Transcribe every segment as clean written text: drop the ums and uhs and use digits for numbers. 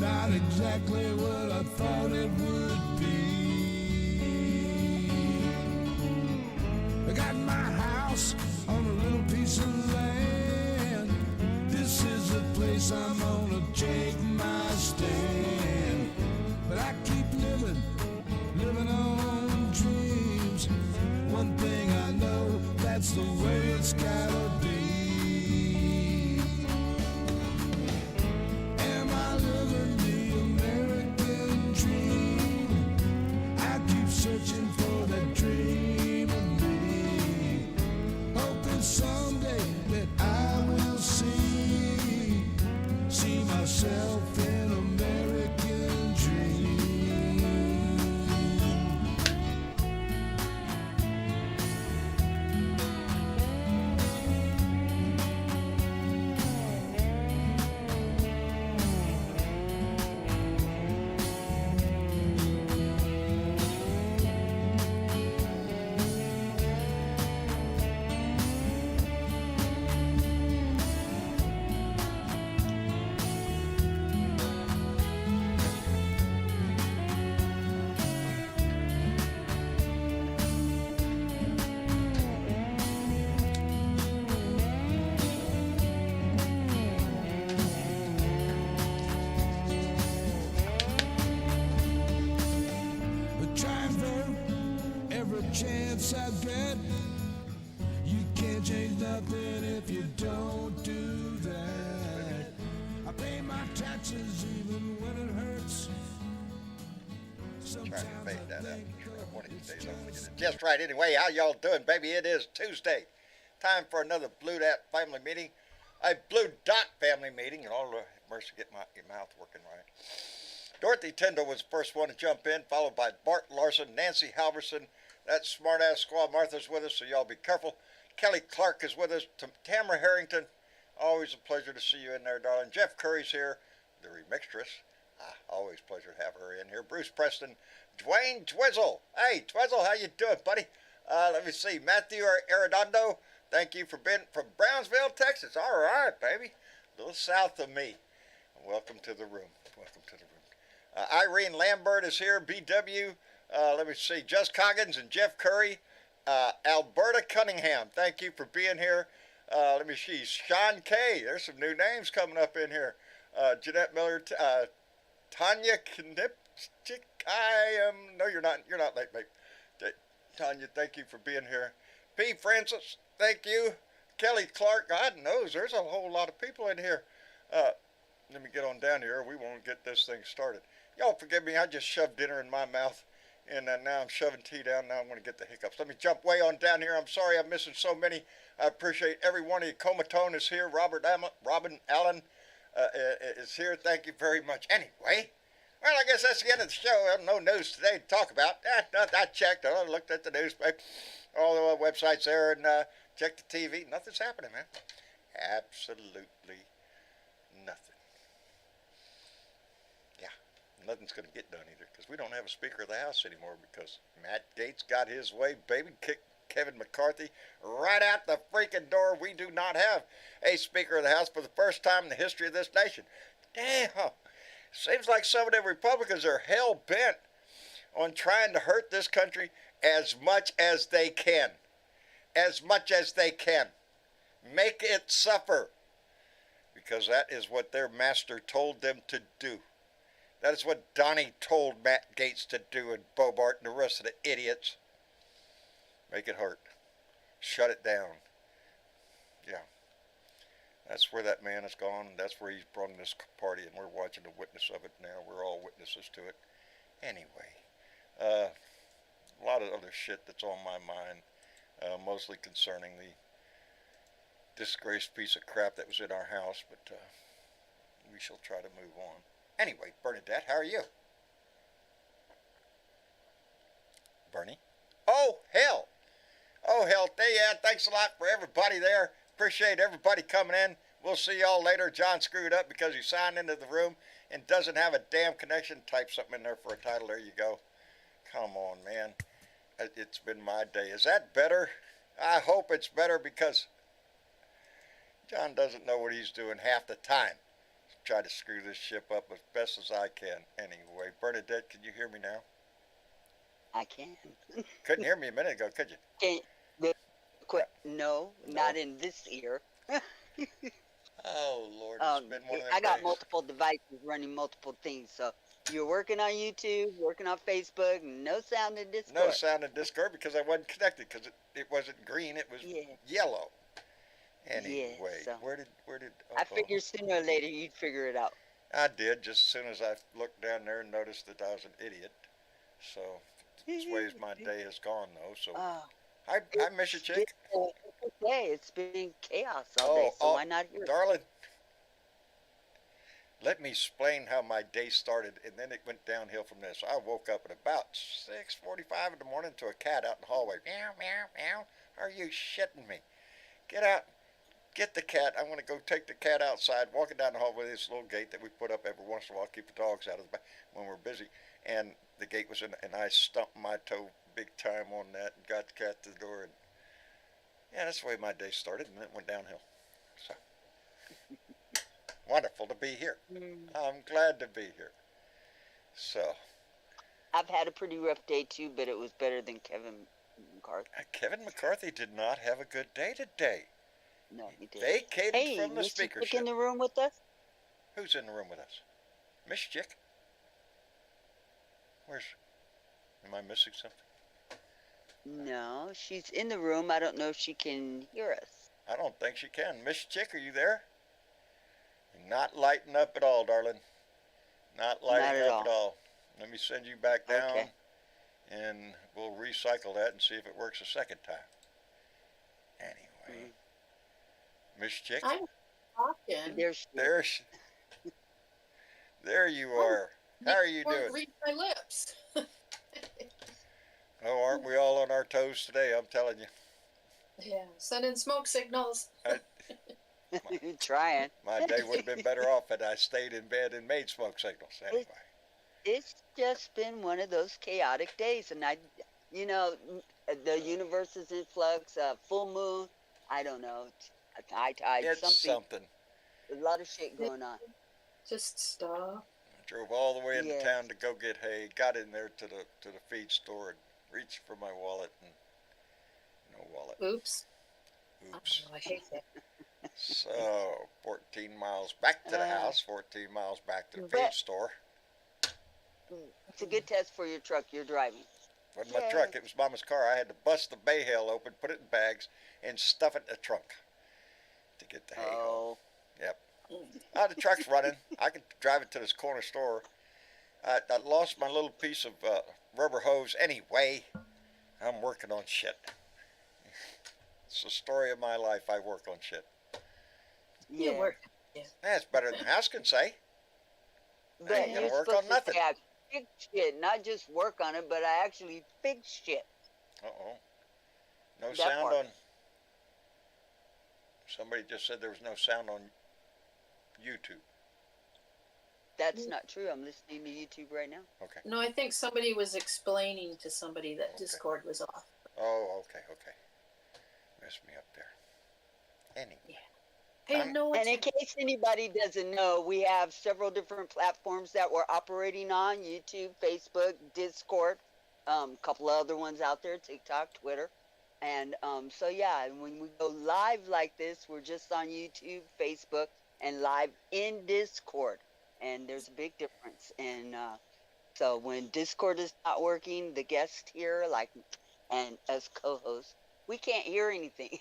not exactly what I thought it would be. I got my house on a little piece of land. This is the place I'm gonna take my stand. But I keep living on dreams. One thing I know, that's the way it's gotta be. Am I living the American dream? I keep searching for that dream of me, hoping someday that I will see myself in American dream. Chance I get, you can't change nothing if you don't do that. I pay my taxes even when it hurts. Trying to fade that out. One of these days I'm gonna get it just right. Anyway, how y'all doing, baby? It is Tuesday. Time for another Blue Dot family meeting. A Blue Dot family meeting, and all the mercy, get my mouth working right. Dorothy Tyndall was the first one to jump in, followed by Bart Larson, Nancy Halverson. That smart-ass squad. Martha's with us, so y'all be careful. Kelly Clark is with us. Tamara Harrington, always a pleasure to see you in there, darling. Jeff Curry's here, the remixtress. Always a pleasure to have her in here. Bruce Preston, Dwayne Twizzle. Hey, Twizzle, how you doing, buddy? Let me see. Matthew Arredondo, thank you for being from Brownsville, Texas. All right, baby. A little south of me. Welcome to the room. Welcome to the room. Irene Lambert is here. BW. Let me see, Just Coggins and Jeff Curry, Alberta Cunningham, thank you for being here. Let me see, Sean K, there's some new names coming up in here. Jeanette Miller, Tanya Knipchik, no you're not late, mate. Tanya, thank you for being here. P. Francis, thank you. Kelly Clark, God knows, there's a whole lot of people in here. Let me get on down here, we won't get this thing started. Y'all forgive me, I just shoved dinner in my mouth. And now I'm shoving tea down. Now I'm going to get the hiccups. Let me jump way on down here. I'm sorry I'm missing so many. I appreciate every one of you. Comatone is here. Robin Allen is here. Thank you very much. Anyway, well, I guess that's the end of the show. No news today to talk about. I checked. I looked at the newspaper, all the websites there, and checked the TV. Nothing's happening, man. Absolutely nothing. Nothing's going to get done either because we don't have a Speaker of the House anymore because Matt Gaetz got his way, baby, kicked Kevin McCarthy right out the freaking door. We do not have a Speaker of the House for the first time in the history of this nation. Damn. Seems like some of the Republicans are hell-bent on trying to hurt this country as much as they can. As much as they can. Make it suffer. Because that is what their master told them to do. That is what Donnie told Matt Gaetz to do, and Bobart and the rest of the idiots. Make it hurt. Shut it down. Yeah. That's where that man has gone. That's where he's brought this party, and we're watching the witness of it now. We're all witnesses to it. Anyway, a lot of other shit that's on my mind, mostly concerning the disgraced piece of crap that was in our house, but we shall try to move on. Anyway, Bernadette, how are you? Bernie? Oh, hell. Oh, hell. Yeah, thanks a lot for everybody there. Appreciate everybody coming in. We'll see y'all later. John screwed up because he signed into the room and doesn't have a damn connection. Type something in there for a title. There you go. Come on, man. It's been my day. Is that better? I hope it's better because John doesn't know what he's doing half the time. try to screw this ship up as best as I can. Anyway, Bernadette, can you hear me now? I can. Couldn't hear me a minute ago, could you? Can no, not in this ear. Oh, Lord, it's been one of them I got days. multiple devices running multiple things, so you're working on YouTube, working on Facebook, no sound in Discord. No sound in Discord because I wasn't connected because it wasn't green, it was yellow. Anyway, so where did I figured sooner or later you'd figure it out. I did, just as soon as I looked down there and noticed that I was an idiot. So, this ways my day has gone, though. So, I miss you, chick. It's been chaos all day, so why not hear it? Darling, let me explain how my day started, and then it went downhill from there. So, I woke up at about 6:45 in the morning to a cat out in the hallway. Meow, meow, meow. Are you shitting me? Get out. Get the cat. I want to go take the cat outside, walking down the hall with this little gate that we put up every once in a while, keep the dogs out of the back when we're busy. And the gate was in, and I stumped my toe big time on that and got the cat to the door. And yeah, that's the way my day started, and then it went downhill. So wonderful to be here. I'm glad to be here. So I've had a pretty rough day too, but it was better than Kevin McCarthy. Kevin McCarthy did not have a good day today. No, he did. Vacated from the speakership. Chick in the room with us? Who's in the room with us? Miss Chick? Am I missing something? No, she's in the room. I don't know if she can hear us. I don't think she can. Miss Chick, are you there? You're not lighting up at all, darling. Not lighting up at all. Let me send you back down, and we'll recycle that and see if it works a second time. Anyway. Miss Chick? I'm talking. There you are. How are you doing? Read my lips. Oh, aren't we all on our toes today? I'm telling you. Yeah, sending smoke signals. Trying. My day would have been better off had I stayed in bed and made smoke signals. Anyway. It's just been one of those chaotic days, and the universe is in flux. Full moon. I don't know. High tide. It's something. A lot of shit going on. Just stop. I drove all the way into town to go get hay. Got in there to the feed store and reached for my wallet and no wallet. Oops. Oh, I hate that. So 14 miles back to the house. 14 miles back to the feed store. It's a good test for your truck you're driving. Wasn't my truck. It was Mama's car. I had to bust the bay hail open, put it in bags, and stuff it in the trunk to get the hay home. Yep. The truck's running. I can drive it to this corner store. I lost my little piece of rubber hose. Anyway, I'm working on shit. It's the story of my life. I work on shit. You work. Yeah. That's better than the house can say. But I ain't gonna work on nothing. I fix shit, not just work on it, but I actually fix shit. No sound on. Somebody just said there was no sound on YouTube. That's not true. I'm listening to YouTube right now. Okay. No, I think somebody was explaining to somebody that Discord was off. Oh, okay. Messed me up there. Anyway. Yeah. Hey, and in case anybody doesn't know, we have several different platforms that we're operating on: YouTube, Facebook, Discord, a couple of other ones out there, TikTok, Twitter. And when we go live like this, we're just on YouTube, Facebook, and live in Discord. And there's a big difference. And so when Discord is not working, the guest here, and as co-hosts, we can't hear anything.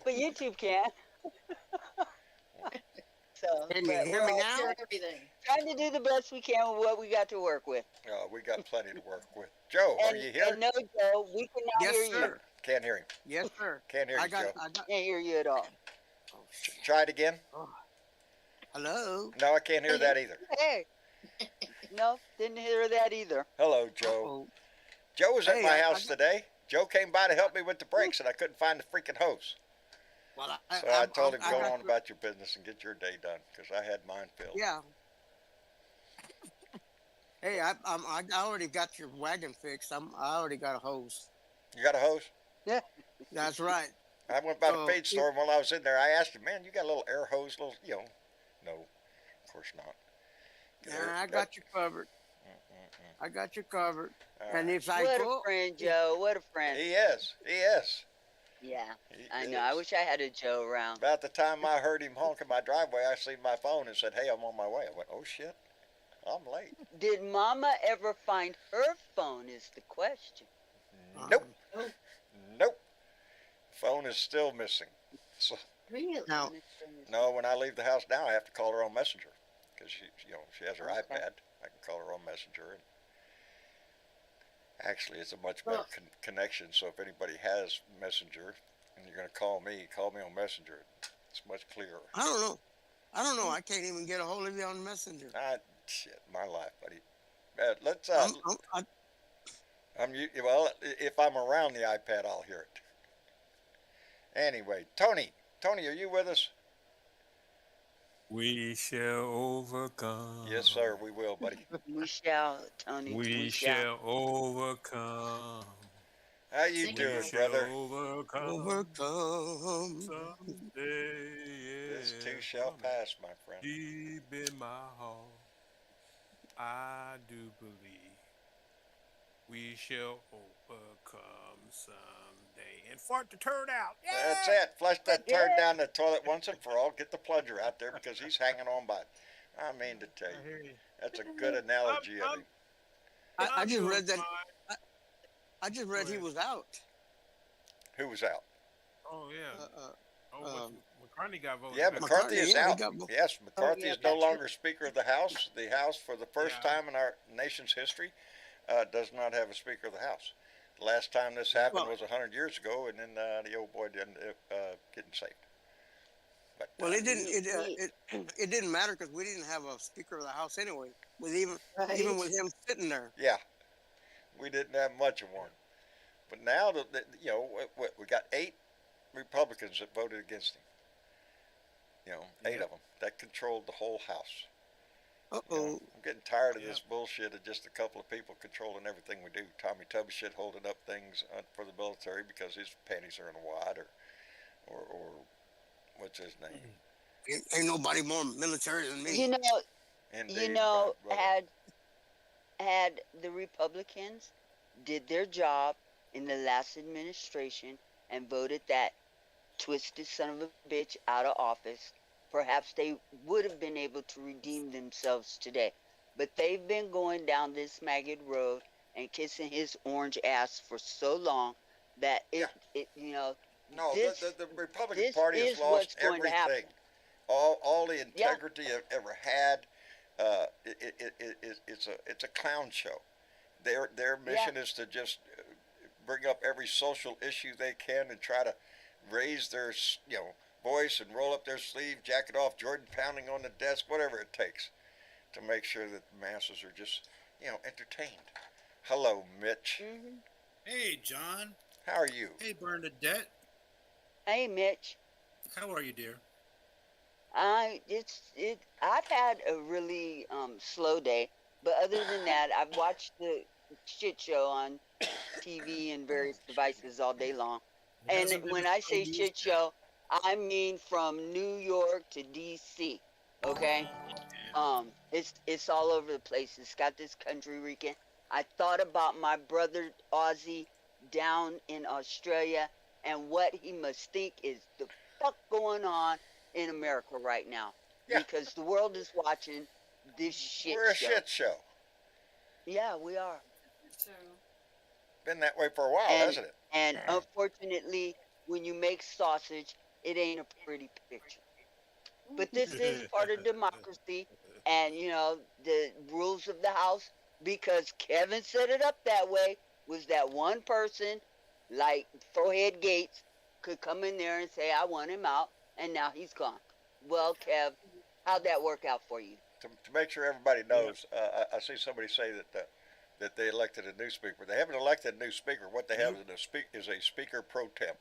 But YouTube can. So, can you hear me now? Everything. Trying to do the best we can with what we got to work with. We got plenty to work with. Joe, are you here? No, Joe, we cannot hear you. Can't hear him. Yes, sir. Can't hear you, Joe. Can't hear you at all. Try it again. Hello. No, I can't hear that either. Hey. No, didn't hear that either. Hello, Joe. Joe was at my house today. Joe came by to help me with the brakes, and I couldn't find the freaking hose. Well, so I told him, go on about your business and get your day done, because I had mine filled. Yeah. Hey, I already got your wagon fixed. I already got a hose. You got a hose? Yeah. That's right. I went by the feed store, and while I was in there, I asked him, man, you got a little air hose, no. Of course not. Nah, I got you covered. I got you covered. And Right. if I What a go, friend, Joe. What a friend. He is. He is. Yeah, He I know. I is. wish I had a Joe around. About the time I heard him honk in my driveway, I seen my phone and said, "Hey, I'm on my way." I went, "Oh shit, I'm late." Did Mama ever find her phone? Is the question. Nope. Oh, Nope. Phone is still missing. So really? now, no, when I leave the house now, I have to call her on Messenger because she has her Okay. iPad. I can call her on Messenger, and actually, it's a much better Well, connection. So if anybody has Messenger and you're going to call me on Messenger. It's much clearer. I don't know. I don't know. I can't even get a hold of you on Messenger. Shit, my life, buddy. Let's well, if I'm around the iPad, I'll hear it. Anyway, Tony, are you with us? We shall overcome. Yes, sir. We will, buddy. We shall, Tony. We shall overcome. How you sing it, We doing, Mike. shall brother? overcome Overcome. someday. This too shall From pass, my friend. deep in my heart, I do believe we shall overcome someday. And fart the turd out. Yeah! That's it. Flush that turd down the toilet once and for all. Get the plunger out there because he's hanging on by it. I mean to tell I you, hear you. that's a good analogy of I'm- him. I I'm just doing read that. fine. I just read Go he ahead. was out. Who was out? Oh, yeah. um, McCartney got voted Yeah, out. McCarthy is yeah, he out. got Yes, McCarthy yeah, is no that's longer Speaker of the House. The House, for the first Yeah. time in our nation's history, does not have a Speaker of the House. The last time this happened Well- was 100 years ago, and then the old boy didn't getting saved. But Well, it didn't. we- It didn't matter because we didn't have a Speaker of the House anyway. With even Right? with him sitting there. yeah, we didn't have much of one. But now we got 8 Republicans that voted against him. 8 of them that controlled the whole House. Uh-oh. I'm getting tired of this bullshit of just a couple of people controlling everything we do. Tommy Tubbs holding up things for the military because his panties are in a wad, or what's his name? Ain't nobody more military than me. You know, Indeed, brother. brother. had the Republicans did their job in the last administration and voted that twisted son of a bitch out of office, perhaps they would have been able to redeem themselves today. But they've been going down this maggot road and kissing his orange ass for so long that Yeah. no, The Republican this Party has is what's lost going to happen. everything. All the integrity it ever had. It's a clown show. Their mission is to just bring up every social issue they can and try to raise their voice and roll up their sleeve, jack it off, Jordan pounding on the desk, whatever it takes to make sure that the masses are just entertained. Hello, Mitch. Mm-hmm. Hey, John. How are you? Hey, Bernadette. Hey, Mitch. How are you, dear? I've had a really slow day, but other than that, I've watched the shit show on TV and various devices all day long. It And hasn't been when a I slow say news shit day. show, I mean from New York to DC. Okay? It's all over the place. It's got this country Rican. I thought about my brother Ozzy down in Australia and what he must think is the fuck going on in America right now. Yeah. Because the world is watching this shit We're a show. shit show. Yeah, we are. So, Been that way for a while, And- hasn't it? And unfortunately, when you make sausage, it ain't a pretty picture. But this is part of democracy and, the rules of the house, because Kevin set it up that way, was that one person, like Frohead Gates, could come in there and say, I want him out, and now he's gone. Well, Kev, how'd that work out for you? To make sure everybody knows, I see somebody say that they elected a new speaker. They haven't elected a new speaker. What they have is a speaker pro temp.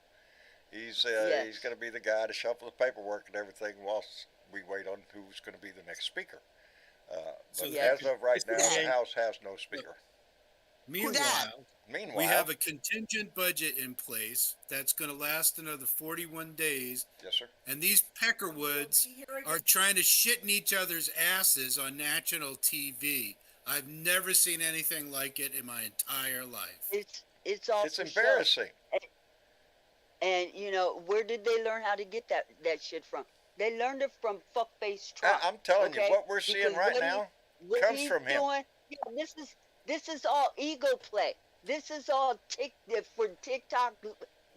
He's Yes. going to be the guy to shuffle the paperwork and everything whilst we wait on who's going to be the next speaker. So But Yeah. as of right now, the Okay. House has no speaker. Meanwhile, Meanwhile, we have a contingent budget in place that's going to last another 41 days, yes, sir. and these Peckerwoods are trying to shit in each other's asses on national TV. I've never seen anything like it in my entire life. It's all It's for show. embarrassing. And you know, where did they learn how to get that shit from? They learned it from fuckface Trump. I'm telling you, okay? what we're seeing Because right now what comes he's from him. doing, yeah, this is all ego play. This is all for TikTok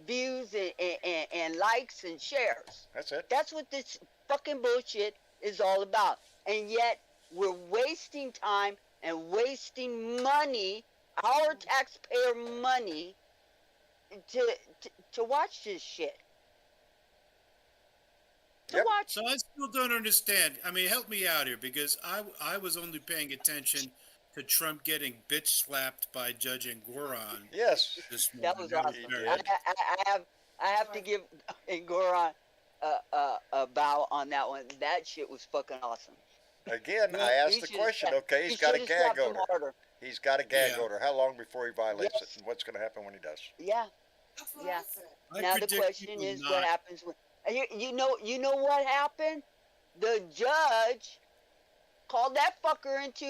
views and likes and shares. That's it. That's what this fucking bullshit is all about. And yet we're wasting time and wasting money, our taxpayer money, to watch this shit. To Yep. watch. So I still don't understand. I mean, help me out here, because I was only paying attention to Trump getting bitch slapped by Judge Engoron Yes. this morning. That was awesome. did. I have to give Goran a bow on that one. That shit was fucking awesome. Again, He- I asked he the should've question. slapped- Okay, he he's got a should've gag slapped him order. harder. He's got a gag Yeah. order. How long before he violates Yes. it, and what's going to happen when he does? Yeah, yeah. I Now the predict question he will is, not. what happens when you know what happened? The judge called that fucker into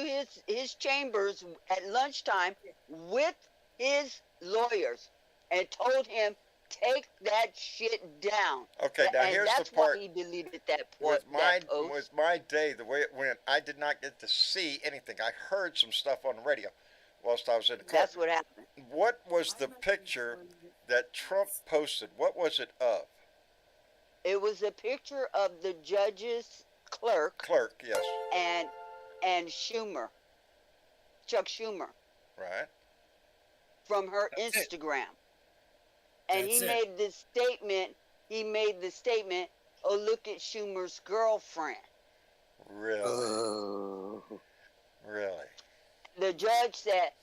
his chambers at lunchtime with his lawyers and told him, take that shit down. Okay, now and here's that's the part. why he deleted that With my post. day, the way it went, I did not get to see anything. I heard some stuff on the radio whilst I was in the car. That's what happened. What was the picture that Trump posted? What was it of? It was a picture of the judge's clerk Clerk, yes. and Schumer, Chuck Schumer, Right. from her That's it. Instagram. And That's he it. made this statement. He made the statement, "Oh, look at Schumer's girlfriend." Really? Oh. Really? The judge said,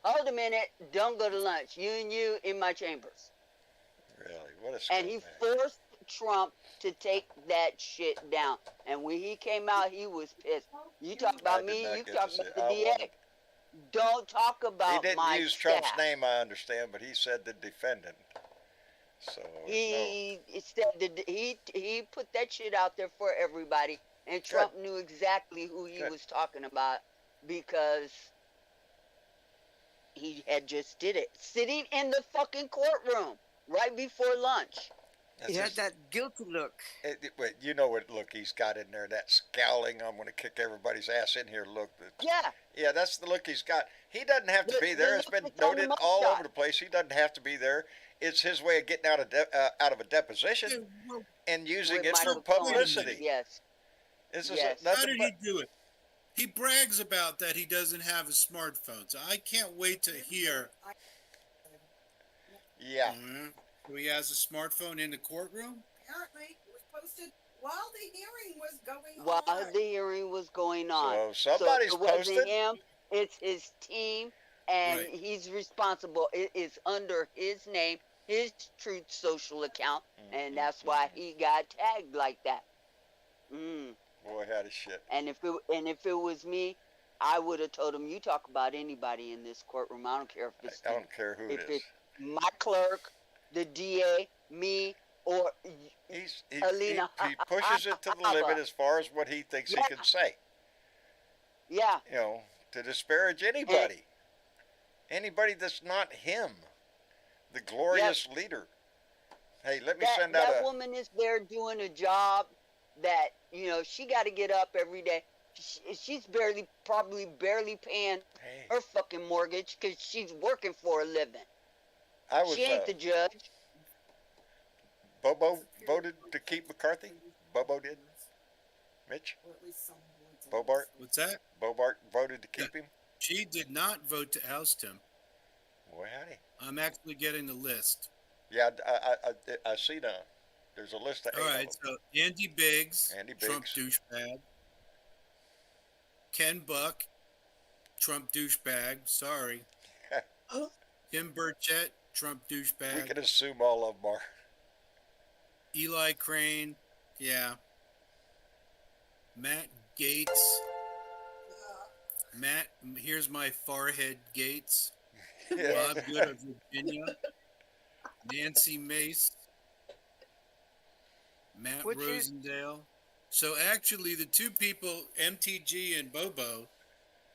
"Hold a minute, don't go to lunch. You and you in my chambers." Really? What a And he scumbag. forced Trump to take that shit down. And when he came out, he was pissed. You talk about did me, not you get talk to see about it. the I DA. wanted- Don't talk about He didn't my use Trump's staff. name, I understand, but he said the defendant. So, no. He said that he put that shit out there for everybody, and Trump knew exactly who he Good. was talking about because he had just did it, sitting in the fucking courtroom right before lunch. That's He had just- that guilty look. wait, you know what look he's got in there? That scowling, I'm going to kick everybody's ass in here look. Yeah, Yeah, that's the look he's got. He doesn't have to The- be the there. It's look been that's on the noted all mugshot. over the place. He doesn't have to be there. It's his way of getting out of a deposition Yeah, well, and using with it for Michael Cohen. publicity. Yes, This is Yes. nothing how did but- he do it? He brags about that he doesn't have a smartphone, so I can't wait to hear. Yeah. So he has a smartphone in the courtroom. Apparently, it was posted while the hearing was going while on. the hearing was going on. So somebody's so it wasn't posted. him, it's his team, and Right. he's responsible. It is under his name, his Truth Social account, and that's why he got tagged like that. Boy, how the shit. And if it was me, I would have told him, "You talk about anybody in this courtroom. I don't care if it's I don't care who it if is. it's my clerk, the DA, me, or He Alina pushes it to the limit as far as what he thinks he Yeah. can say. yeah." You know, to disparage anybody. Anybody that's not him. The glorious leader. Hey, let me send out that a... woman is there doing a job that she got to get up every day. She's probably barely paying Hey, her fucking mortgage because she's working for a living. I was... She ain't the judge. Bobo voted to keep McCarthy? Bobo did? Mitch? Or at least some words. Bobart? What's that? Bobart voted to keep him? She did not vote to oust him. Boy, howdy. I'm actually getting the list. Yeah, I see now. There's a list of 8 All of right, them. so Andy Biggs, Andy Trump Biggs. douchebag. Ken Buck, Trump douchebag. Sorry. Tim Burchett, Trump We douchebag. can assume all of them are. Eli Crane, yeah. Matt Gates. Matt, here's my forehead Gates. Yeah. Bob Good of Virginia, Nancy Mace, Matt Which is Rosendale. So actually, the two people, MTG and Bobo,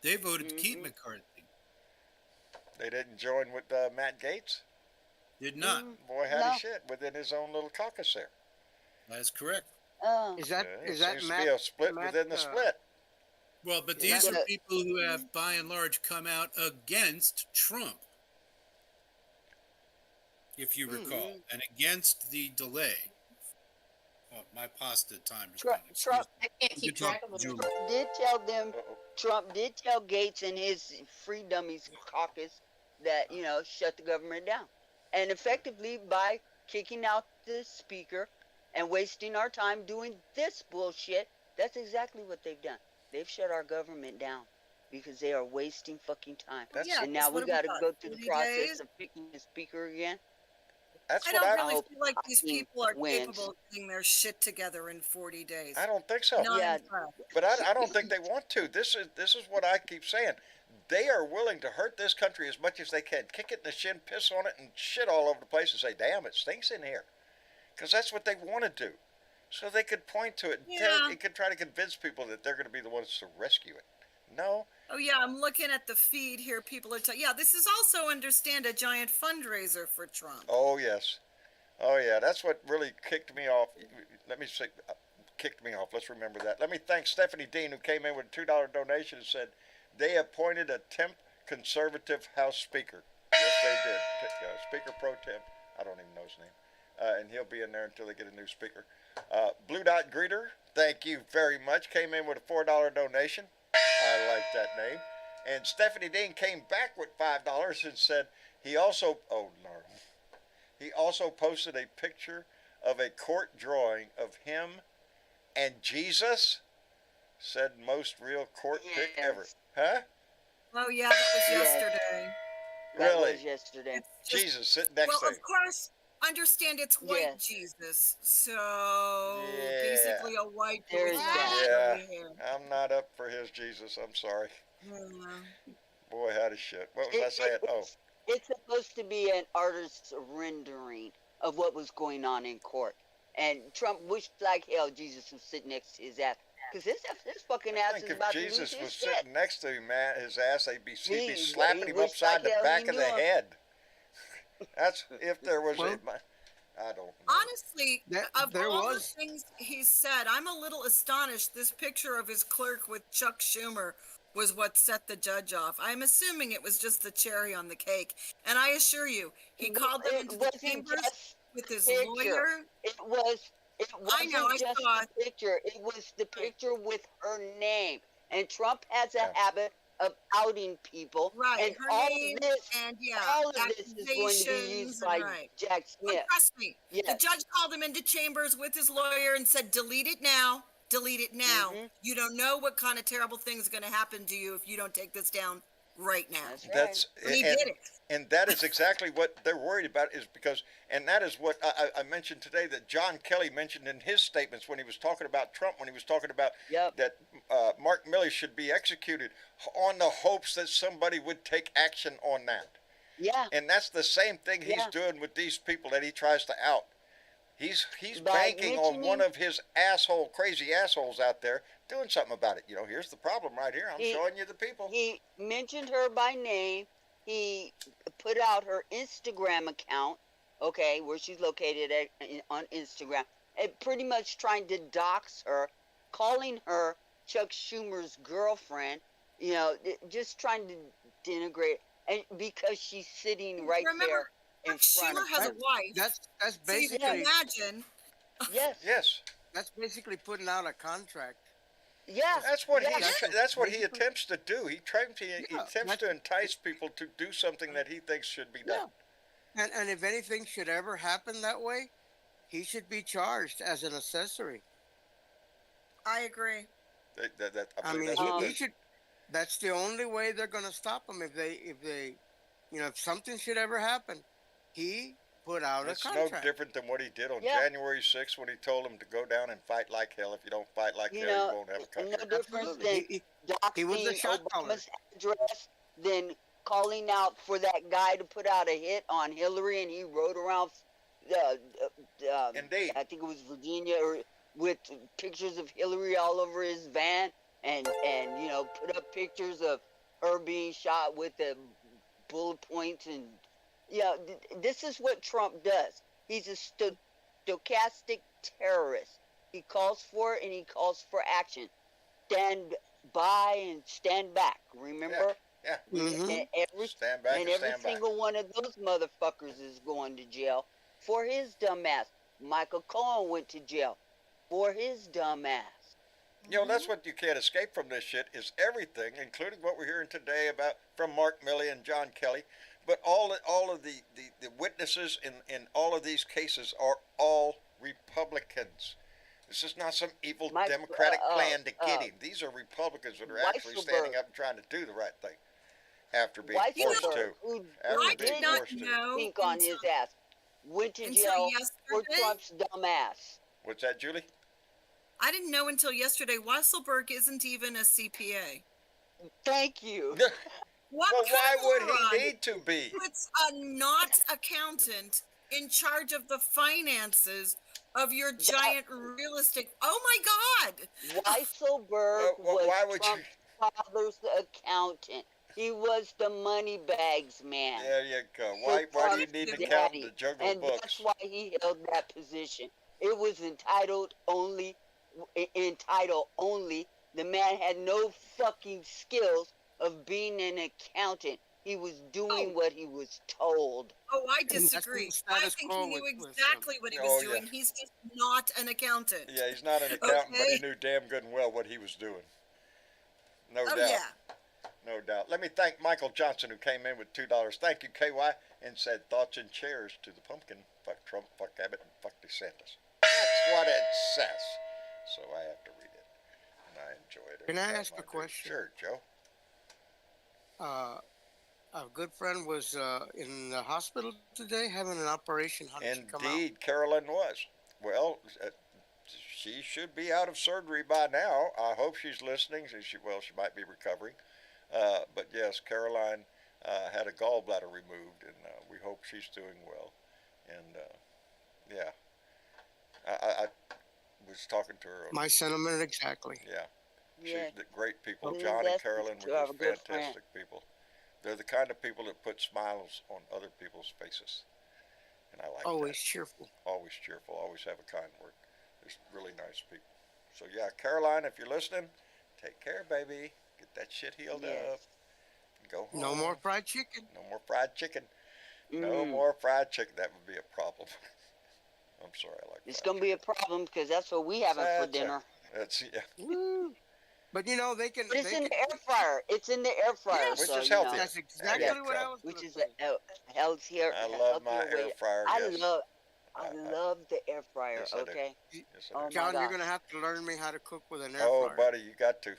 they voted to keep Mhm. McCarthy. They didn't join with Matt Gaetz. Did not. Boy, howdy No. shit within his own little caucus there. That's correct. is Yeah, that it is that seems to Matt? be a split Matt, within the split. Well, but Yeah. these are Yeah. people who have, by and large, come out against Trump, if you recall, and against the delay. Oh, my pasta time is Trump, done. Excuse Trump me. I can't You keep can talk track of to them. Julie. did tell them. Uh-oh. Trump did tell Gates and his Free Dummies caucus that shut the government down, and effectively by kicking out the speaker and wasting our time doing this bullshit. That's exactly what they've done. They've shut our government down because they are wasting fucking time. That's Yeah, And now what we have we got to got, go through the 40 process days? of picking the speaker again. that's I what don't I really hope feel like these Hakeem people are wins. capable of getting their shit together in 40 days. I don't think so. Not Yeah. impressed. But I don't think they want to. This is what I keep saying. They are willing to hurt this country as much as they can, kick it in the shin, piss on it, and shit all over the place, and say, "Damn, it stinks in here," because that's what they want to do. So they could point to it. Yeah. They could try to convince people that they're going to be the ones to rescue it. No, Oh yeah, I'm looking at the feed here. People are yeah, this is also understand a giant fundraiser for Trump. oh yes, oh yeah. That's what really kicked me off. Let me say, kicked me off. Let's remember that. Let me thank Stephanie Dean, who came in with a $2 donation and said they appointed a temp conservative House Speaker. Yes, they did. Speaker pro temp. I don't even know his name. And he'll be in there until they get a new speaker. Blue Dot Greeter, thank you very much. Came in with a $4 donation. I like that name. And Stephanie Dean came back with $5 and said he also, oh no, he also posted a picture of a court drawing of him and Jesus. Said most real court pic ever. Yes. Huh? Oh yeah, that was Yes. yesterday. That Really? was yesterday. It's just- Jesus sitting next well, to him. of course, understand it's white Yes. Jesus, so Yeah. basically a white boy There's with that. curly hair. I'm not up for his Jesus. I'm sorry. Yeah. Boy, howdy shit. What was I saying? Oh, It's supposed to be an artist's rendering of what was going on in court. And Trump wished like hell Jesus was sitting next to his ass. Because his fucking I ass think is if about to Jesus lose his was shit. sitting next to him, man, his ass, he'd be He slapping him wished upside like the hell back he of the knew him. head. That's if there was Well, I don't know. Honestly, of there all was- the things he said, I'm a little astonished. This picture of his clerk with Chuck Schumer was what set the judge off. I'm assuming it was just the cherry on the cake. And I assure you, he called them It into the wasn't chambers just with his picture. lawyer. It wasn't I know, I just saw the picture. It was the picture with her name. And Trump has a Yeah. habit of outing people. Right, And her all name, of this, and yeah, all of this is going to be used accusations, by and right. Jack But Smith. trust me, the Yes. judge called him into chambers with his lawyer and said, delete it now. Delete it now. Mhm. You don't know what kind of terrible things are going to happen to you if you don't take this down right now. That's right. That's And he and, did it. and that is exactly what they're worried about, is because, and that is what I mentioned today that John Kelly mentioned in his statements when he was talking about Trump, when he was talking about Yep. that Mark Milley should be executed on the hopes that somebody would take action on that. Yeah. And that's the same thing he's Yeah. doing with these people that he tries to out. He's By banking on mentioning- one of his crazy assholes out there doing something about it. You know, here's the problem right here. I'm He- showing you the people. He mentioned her by name. He put out her Instagram account, okay, where she's located on Instagram, and pretty much trying to dox her, calling her Chuck Schumer's girlfriend, just trying to denigrate, and because she's sitting right Remember, there in Chuck front Schumer of has her. a wife. That's So you can basically imagine. Yes, Yes. that's basically putting out a contract. yes. That's what yes. that's what he Basically- attempts to do. He attempts that's- to entice people to do something that he thinks should be done. And if anything should ever happen that way, he should be charged as an accessory. I agree. I believe mean, that's what he the- should. That's the only way they're going to stop him if they, if something should ever happen. He put out it's a no contract. different than what he did on Yeah. January 6th when he told them to go down and fight like hell. If you don't fight like You hell, know, you won't have a country. no difference Absolutely. than He was the doxing shot caller. Obama's address than calling out for that guy to put out a hit on Hillary, and he rode around. Indeed. I think it was Virginia, or with pictures of Hillary all over his van, and you know, put up pictures of her being shot with the bullet points, and yeah, this is what Trump does. He's a stochastic terrorist. He calls for it and he calls for action. Stand by and stand back. Remember? Yeah. Mhm. And every Stand back and and every stand back. single one of those motherfuckers is going to jail for his dumb ass. Michael Cohen went to jail for his dumb ass. You know, that's what you can't escape from this shit is everything, including what we're hearing today about from Mark Milley and John Kelly. But all of the witnesses in all of these cases are all Republicans. This is not some evil Democratic plan to get him. These are Republicans that are actually standing up and trying to do the right thing after being forced to. Who I being did not forced to. know think on his ass, went to until jail for yesterday. Trump's dumb ass. What's that, Julie? I didn't know until yesterday. Weisselberg isn't even a CPA. Thank you. What Well, why kind of would moron he need to be? puts a not accountant in charge of the finances of your giant real estate? Oh my God! Weisselberg Well, why was would Trump's father's accountant. He was the money bags man. There you go. for Why do you Trump's need an daddy. accountant to juggle And books? that's why he held that position. It was entitled only. The man had no fucking skills of being an accountant. He was doing what he was told. Oh, I that's the disagree. I status think quo he knew with, exactly what he Oh, was yeah. doing. He's just not an accountant. Yeah, he's not an accountant, but he Okay. knew damn good and well what he was doing. No Oh doubt. yeah. No doubt. Let me thank Michael Johnson, who came in with $2. Thank you, KY, and said thoughts and chairs to the pumpkin. Fuck Trump, fuck Abbott, and fuck DeSantis. That's what it says. So I have to read it. And I enjoy it. Can I every ask time a do. question? Sure, Joe. A good friend was in the hospital today having an operation. How did she come out? Indeed, Carolyn was. Well, she should be out of surgery by now. I hope she's listening. She might be recovering. But yes, Caroline had a gallbladder removed, and we hope she's doing well. And yeah, I was talking to her. My sentiment exactly. Yeah, Yeah. she's great people. Well, John and that's Carolyn to were have just a good friend. fantastic people. They're the kind of people that put smiles on other people's faces, and I like Always that. cheerful. Always cheerful, always have a kind word. There's really nice people. So yeah, Caroline, if you're listening, take care, baby. Get that shit healed Yes. up. Go home. No more fried chicken. No more fried chicken. No Mm. more fried chicken. That would be a problem. I'm sorry, I like. It's fried gonna be a problem because that's what we having for That's a- dinner. chicken. That's yeah. Woo. But you know they can. But it's they in can the air fryer. It's in the air fryer, Which so is you know, healthier. that's exactly There you what go. I was. which gonna is say. a healthier. I love my healthier air way. fryer. I Yes. love I- love the air fryer. Yes, I do. Okay. Yes, I Oh do. John, my you're God. gonna have to learn me how to cook with an air Oh, fryer. buddy, you got to.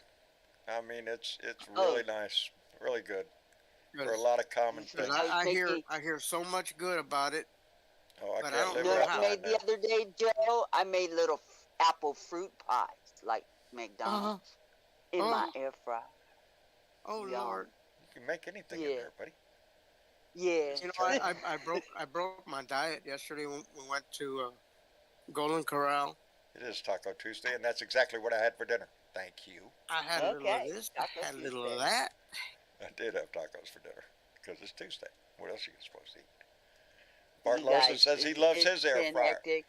I mean, it's Oh. really nice, really good for a Because lot of common Because things. I hear thinking- I hear so much good about it. Oh, I but I can't don't live You know know what right I how. made behind the that. other day, Joe? I made little apple fruit pies like McDonald's in my Oh. air fryer. Oh Yum. Lord. You can make anything in Yeah. there, buddy. Yeah. You know, I broke my diet yesterday when we went to Golden Corral. It is Taco Tuesday, and that's exactly what I had for dinner. Thank you. I had a little Okay, of this. I Taco had a little Tuesday. of that. I did have tacos for dinner because it's Tuesday. What else are you supposed to eat? Bart You Lawson guys, says he it's- loves it's his air been fryer. hectic.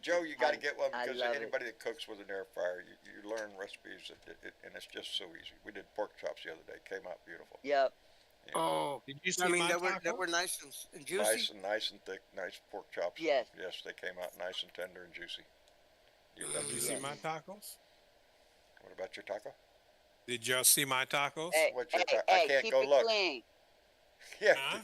Joe, you got to I- get one I because love it. anybody that cooks with an air fryer, you learn recipes, and it's just so easy. We did pork chops the other day; came out beautiful. Yep. You know, Oh, Did you see I mean my they taco? were nice and juicy. nice and thick, nice pork chops. Yes. Yes, they came out nice and tender and juicy. You love Did you to see do my that. tacos? What about your taco? Did y'all see my tacos? Hey, What's your hey, I hey, can't keep go it look. clean. Yeah, Huh?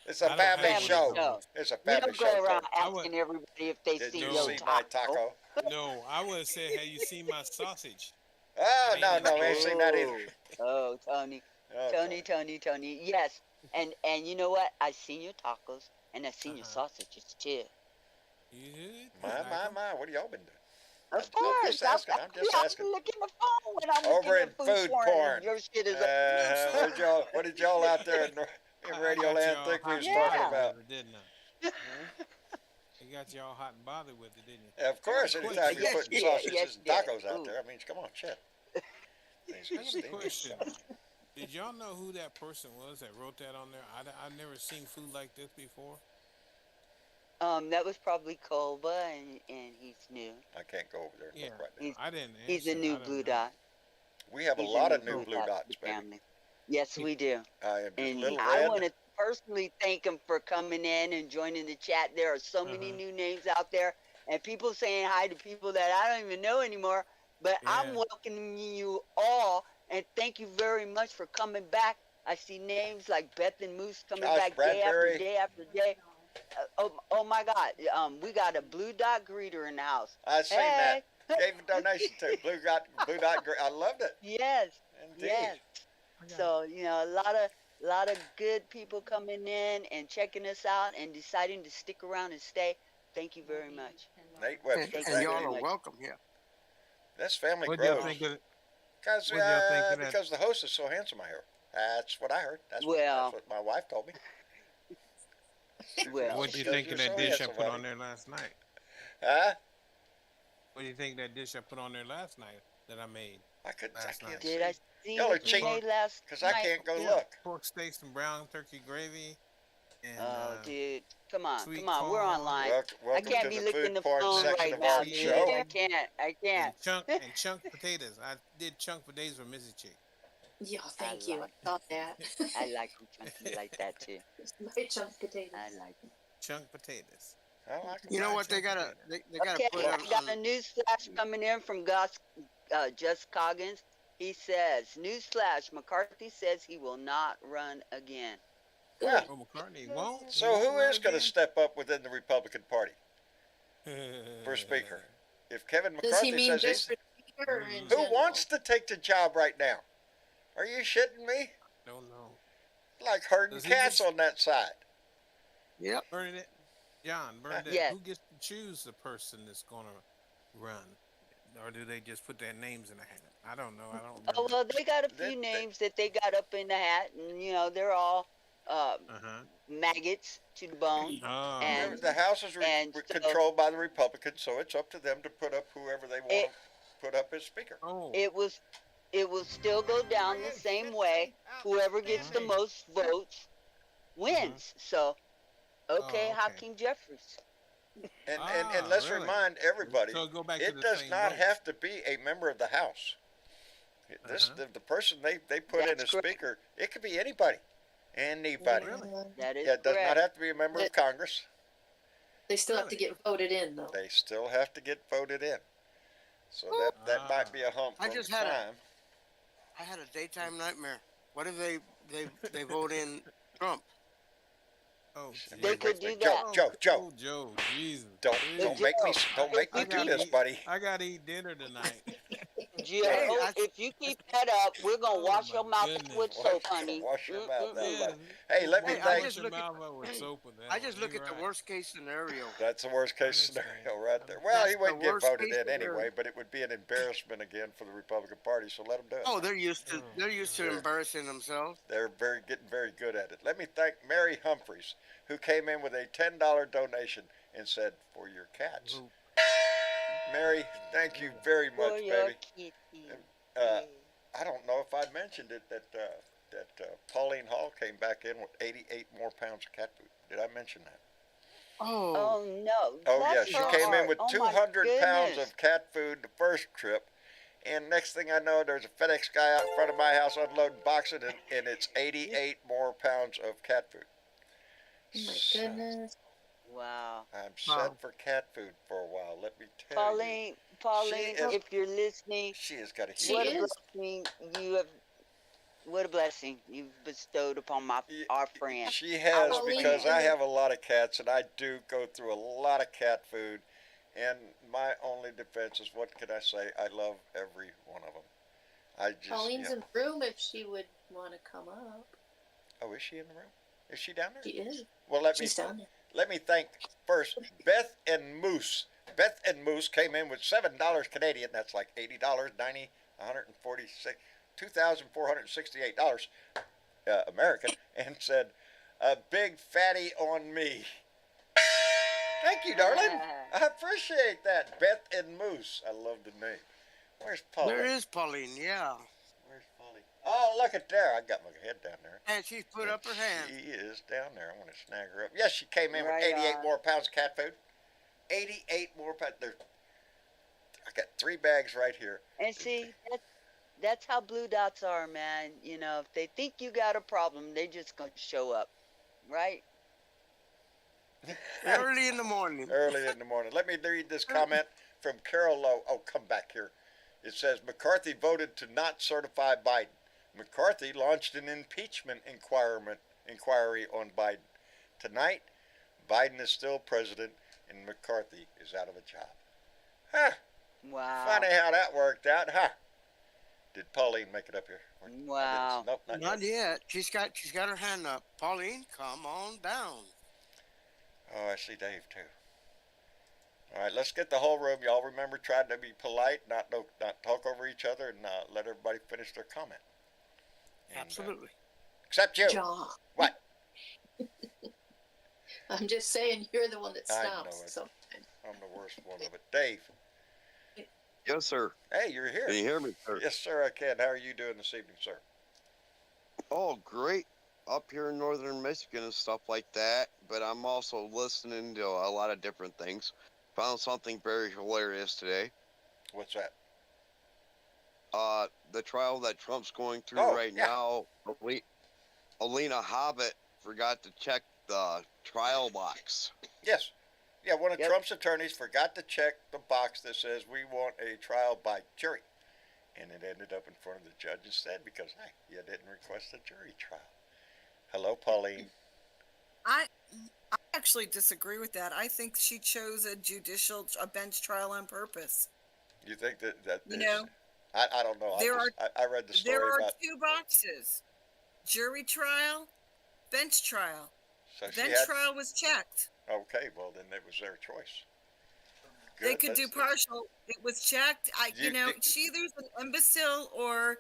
it's I a don't family have show. one of those. It's a You family don't show. go around Tony. I would- asking everybody if they Did see you your see my taco. taco? No, I would have said, have you seen my sausage? Oh, I no, ain't we ain't seen that either. Oh, Tony. Oh, Tony. Yes. And you know what? I seen your tacos and I seen your Uh-huh. sausages too. You did? My, what have y'all been doing? Of I'm course. just asking. I'm just I'm asking. looking at the phone when I'm Over looking in at food, food porn. porn. And your shit is What did y'all out there in I Radio got Land y'all think we hot was and talking bothered Yeah. about? with it, didn't I? It got y'all hot and bothered with it, didn't you? Of course, I got a anytime you're question. putting Yeah, sausages yes, and yes. tacos out Ooh. there, I mean, come on, shit. Things I get got a steamy. question. Did y'all know who that person was that wrote that on there? I never seen food like this before. That was probably Kolba, and he's new. I can't go over there and Yeah, look right now. He's I didn't he's a answer. new I don't blue know. dot. We have a He's a lot new of new blue dot to dots, the baby. family. Yes, we do. I am just And little I red. want to personally thank him for coming in and joining the chat. There are so many Uh-huh. new names out there, and people saying hi to people that I don't even know anymore. But I'm Yeah. welcoming you all, and thank you very much for coming back. I see names like Beth and Moose coming Josh back day after Bradbury. day after day. Oh my God! We got a blue dot greeter in the house. I seen that. Hey, Gave a donation to Blue Dot. I loved it. yes, Indeed. yes. I got So a lot of good people coming in and checking us out and deciding to stick around and stay. Thank you very much. Nate And, Webster. Thank Thank you y'all very you. are much. welcome here. This family What do y'all grows. think of it? Because What do y'all think of that? because the host is so handsome, I hear. That's what I heard. That's Well, what my wife told me. well, What do you Because think you're of that so dish I handsome, put on honey. there last night? Huh? What do you think of that dish I put on there last night that I made? I Last can't night. see. did I see Y'all are what you cheating. made last Because I night? can't go Yeah, look. pork steaks and brown turkey gravy and Oh, dude, come on, sweet come on, we're corn online. Welcome, I welcome can't to be the licking food the porn phone section right of now, our dude. show. I can't. and chunk potatoes. I did chunk potatoes for Mrs. Chick. Yeah, thank I you. I like thought that. I like them chunky like that too. My chunk potatoes. I like them. Chunk potatoes. I like it. You know Fried what? They chunk gotta potato. they gotta Okay, put I got a news flash coming in from Just Coggins. He says, news flash, McCarthy says he will not run again. Well, Oh, McCartney won't. so who is going to step up within the Republican Party for Speaker? If Kevin Does he McCarthy mean says just he's... for speaker or in Who general? wants to take the job right now? Are you shitting me? Don't know. Like herding Does he cats just- on that side. Yep. Bernadette, John, Bernadette, Yes. who gets to choose the person that's going to run? Or do they just put their names in a hat? I don't know. I don't Oh, remember. well, they got a They- few names that they got up in the hat, and, they're all Uh-huh. maggots to the bone. Oh. And- The House is and so- controlled by the Republicans, so it's up to them to put up whoever they want It- to put up as Speaker. Oh. It will still go down the same way. Whoever gets the most votes wins. So, okay, Oh, okay. Hakeem Jeffries. And let's really? remind everybody, So go back to it the does same not vote. have to be a member of the House. The person they put in That's as correct. Speaker, it could be anybody. Anybody. Really? That is Yeah, it does correct. not have to be a member of Congress. They still have to get voted in, though. They still have to get voted in. So that might be a hump I on just had a- time. I had a daytime nightmare. What if they vote in Trump? Oh, They Jesus. could do Joe, that. Joe, Oh, Joe, Jesus. don't Please. make me If you do keep- this, buddy. I gotta eat dinner tonight. Joe, Hey, I- if you keep that up, we're gonna Oh, wash my your mouth goodness. out with soap, honey. Wash your mouth out. Mm-mm-mm. Hey, let me Hey, I thank. just look at- I just look at the worst case scenario. That's the worst case I understand. scenario right there. Well, That's he the wouldn't get worst voted case in anyway, scenario. but it would be an embarrassment again for the Republican Party. So let them do it. Oh, they're used to Sure. embarrassing themselves. They're getting very good at it. Let me thank Mary Humphreys, who came in with a $10 donation and said, "For your cats." Mary, thank you very much, For your baby. kitty. I don't know if I mentioned it that Pauline Hall came back in with 88 more pounds of cat food. Did I mention that? Oh, Oh no. Oh yeah, Bless she her came in heart. with Oh, my 200 pounds goodness. of cat food the first trip, and next thing I know, there's a FedEx guy out in front of my house unloading boxes, and it's 88 more pounds of cat food. Oh my So, goodness. Wow. I'm Wow. set for cat food for a while. Let me tell you, Pauline, is- if you're listening, she has got a She what huge. a is. blessing you have. What a blessing you've bestowed upon our friend. She has, Pauline because I is- have a lot of cats, and I do go through a lot of cat food. And my only defense is, what can I say? I love every one of them. I just. Pauline's you in know. the room if she would want to come up. Oh, is she in the room? Is she down there? She is. Well, let She's down there. me thank first Beth and Moose, Beth and Moose came in with $7 Canadian. That's like $80, 146, $2,468 American, and said, "A big fatty on me." Thank you, darling. I appreciate that. Beth and Moose. I love the name. Where's Pauline? There is Pauline, yeah. Where's Pauline? Oh, look at there. I got my head down there. And she's put up her hand. She is down there. I want to snag her up. Yes, she came in Right with 88 on. more pounds of cat food. 88 more pounds. I got 3 bags right here. And see, that's how blue dots are, man. You know, if they think you got a problem, they just gonna show up, right? Early in the morning. Early in the morning. Let me read this comment from Carol Lowe. Oh, come back here. It says, McCarthy voted to not certify Biden. McCarthy launched an impeachment inquiry on Biden. Tonight, Biden is still president and McCarthy is out of a job. Huh. Wow. Funny how that worked out, huh? Did Pauline make it up here? Wow. Nope, Not yet. She's got her hand up. Pauline, come on down. Oh, I see Dave too. All right, let's get the whole room. Y'all remember, try to be polite, not talk over each other, and let everybody finish their comment. And, Absolutely. Except you. John. What? I'm just saying you're the one that I know stops it. sometimes. I'm the worst one of it. Dave. Yes, sir. Hey, you're here. Can you hear me, sir? Yes, sir, I can. How are you doing this evening, sir? Oh, great. Up here in northern Michigan and stuff like that. But I'm also listening to a lot of different things. Found something very hilarious today. What's that? The trial that Trump's going through yeah. now. Alina Hobbit forgot to check the trial box. Yes. Yeah, one of Yep. Trump's attorneys forgot to check the box that says we want a trial by jury. And it ended up in front of the judge instead because, hey, you didn't request a jury trial. Hello, Pauline. I actually disagree with that. I think she chose a bench trial on purpose. You think that You know, I don't know. I read the story there are about. 2 boxes: jury trial, bench trial. So she Bench had. trial was checked. Okay, well then it was their choice. They Good, could do that's- partial. It was checked. She either's an imbecile or,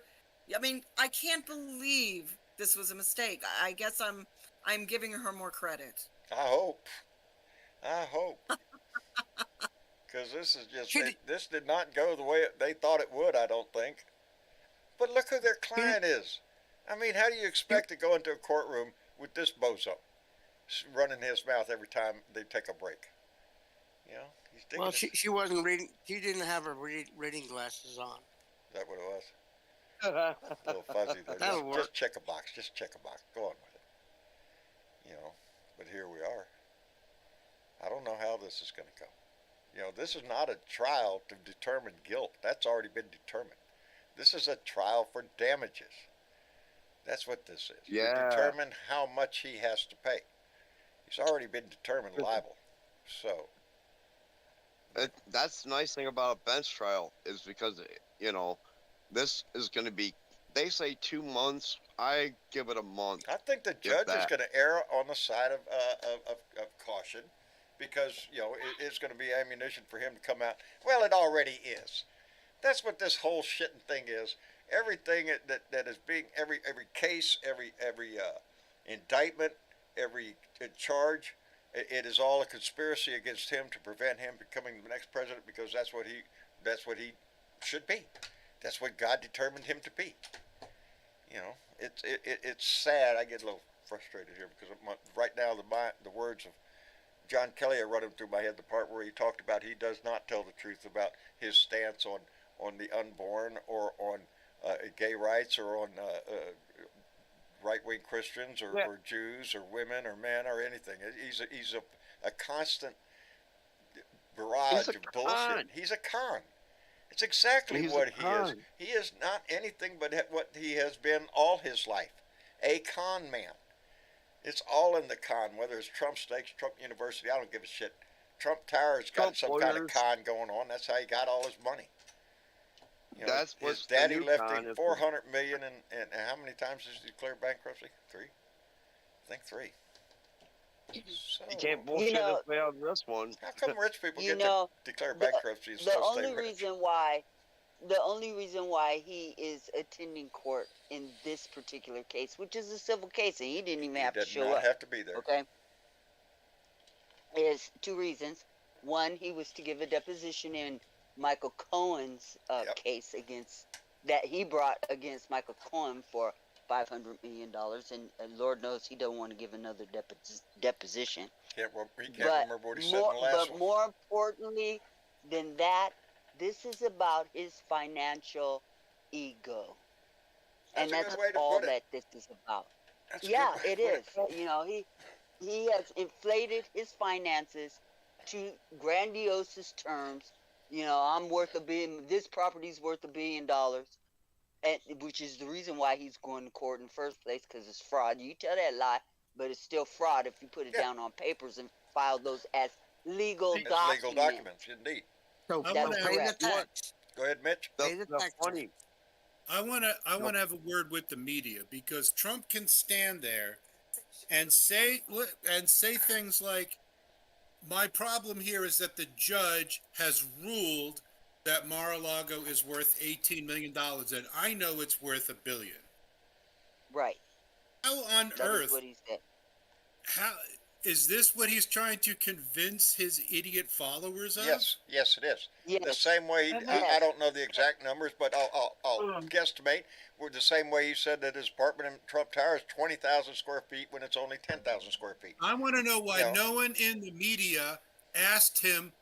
I mean, I can't believe this was a mistake. I guess I'm giving her more credit. I hope. Because this is just this did not go the way they thought it would. I don't think. But look who their client is. I mean, how do you expect to go into a courtroom with this bozo running his mouth every time they take a break? You know, he's digging. Well, she wasn't reading. She didn't have her reading glasses on. Is that what it was? A little fuzzy there. That'll work. Just check a box. Just check a box. Go on with it. You know, but here we are. I don't know how this is going to go. You know, this is not a trial to determine guilt. That's already been determined. This is a trial for damages. That's what this is. Yeah. To determine how much he has to pay. He's already been determined liable. So. That's the nice thing about a bench trial is because, this is going to be, they say 2 months. I give it a month. I think the judge is going to err on the side of caution because, it's going to be ammunition for him to come out. Well, it already is. That's what this whole shitting thing is. Everything that is being, every case, every indictment, every charge, it is all a conspiracy against him to prevent him becoming the next president because that's what he should be. That's what God determined him to be. It's sad. I get a little frustrated here because right now the words of John Kelly are running through my head. The part where he talked about he does not tell the truth about his stance on the unborn or on gay rights or on right-wing Christians or Jews or women or men or anything. He's a constant barrage of bullshit. He's a con. It's exactly what he is. He is not anything but what he has been all his life, a con man. It's all in the con, whether it's Trump Steaks, Trump University, I don't give a shit. Trump Tower's got some kind of con going on. That's how he got all his money. That's his daddy left him $400 million, and how many times has he declared bankruptcy? 3? I think 3. So, You can't You bullshit know, his way on this one. how come rich people you get know, to declare the bankruptcy and the still stay only rich? reason why the only reason why he is attending court in this particular case, which is a civil case, and he didn't even He have to did show not up, have to be there. okay, is two reasons. One, he was to give a deposition in Michael Cohen's Yep. case against that he brought against Michael Cohen for $500 million, and Lord knows he don't want to give another deposition. He can't But remember what he said in the last one. more importantly than that, this is about his financial ego, That's and a that's good way to all put it. that this is about. That's a Yeah, good way it to put is. You know, he has inflated his finances to grandiose terms. You know, I'm worth $1 billion. This property's worth $1 billion, and which is the reason why he's going to court in the first place, because it's fraud. You tell that lie, but it's still fraud if you put it Yeah. down on papers and file those as legal It's documents. legal documents, indeed. So I That's wanna pay the correct. tax. Go ahead, Mitch. The, Pay the the taxes. funny, I want to have a word with the media, because Trump can stand there and say things like, my problem here is that the judge has ruled that Mar-a-Lago is worth $18 million, and I know it's worth $1 billion. Right. How on That is earth, what he said. how is this what he's trying to convince his idiot followers of? Yes, yes, it is. The Yes. same way, I Yes. don't know the exact numbers, but I'll guesstimate. With the same way he said that his apartment in Trump Tower is 20,000 square feet when it's only 10,000 square feet. I want to know why Yeah. no one in the media asked him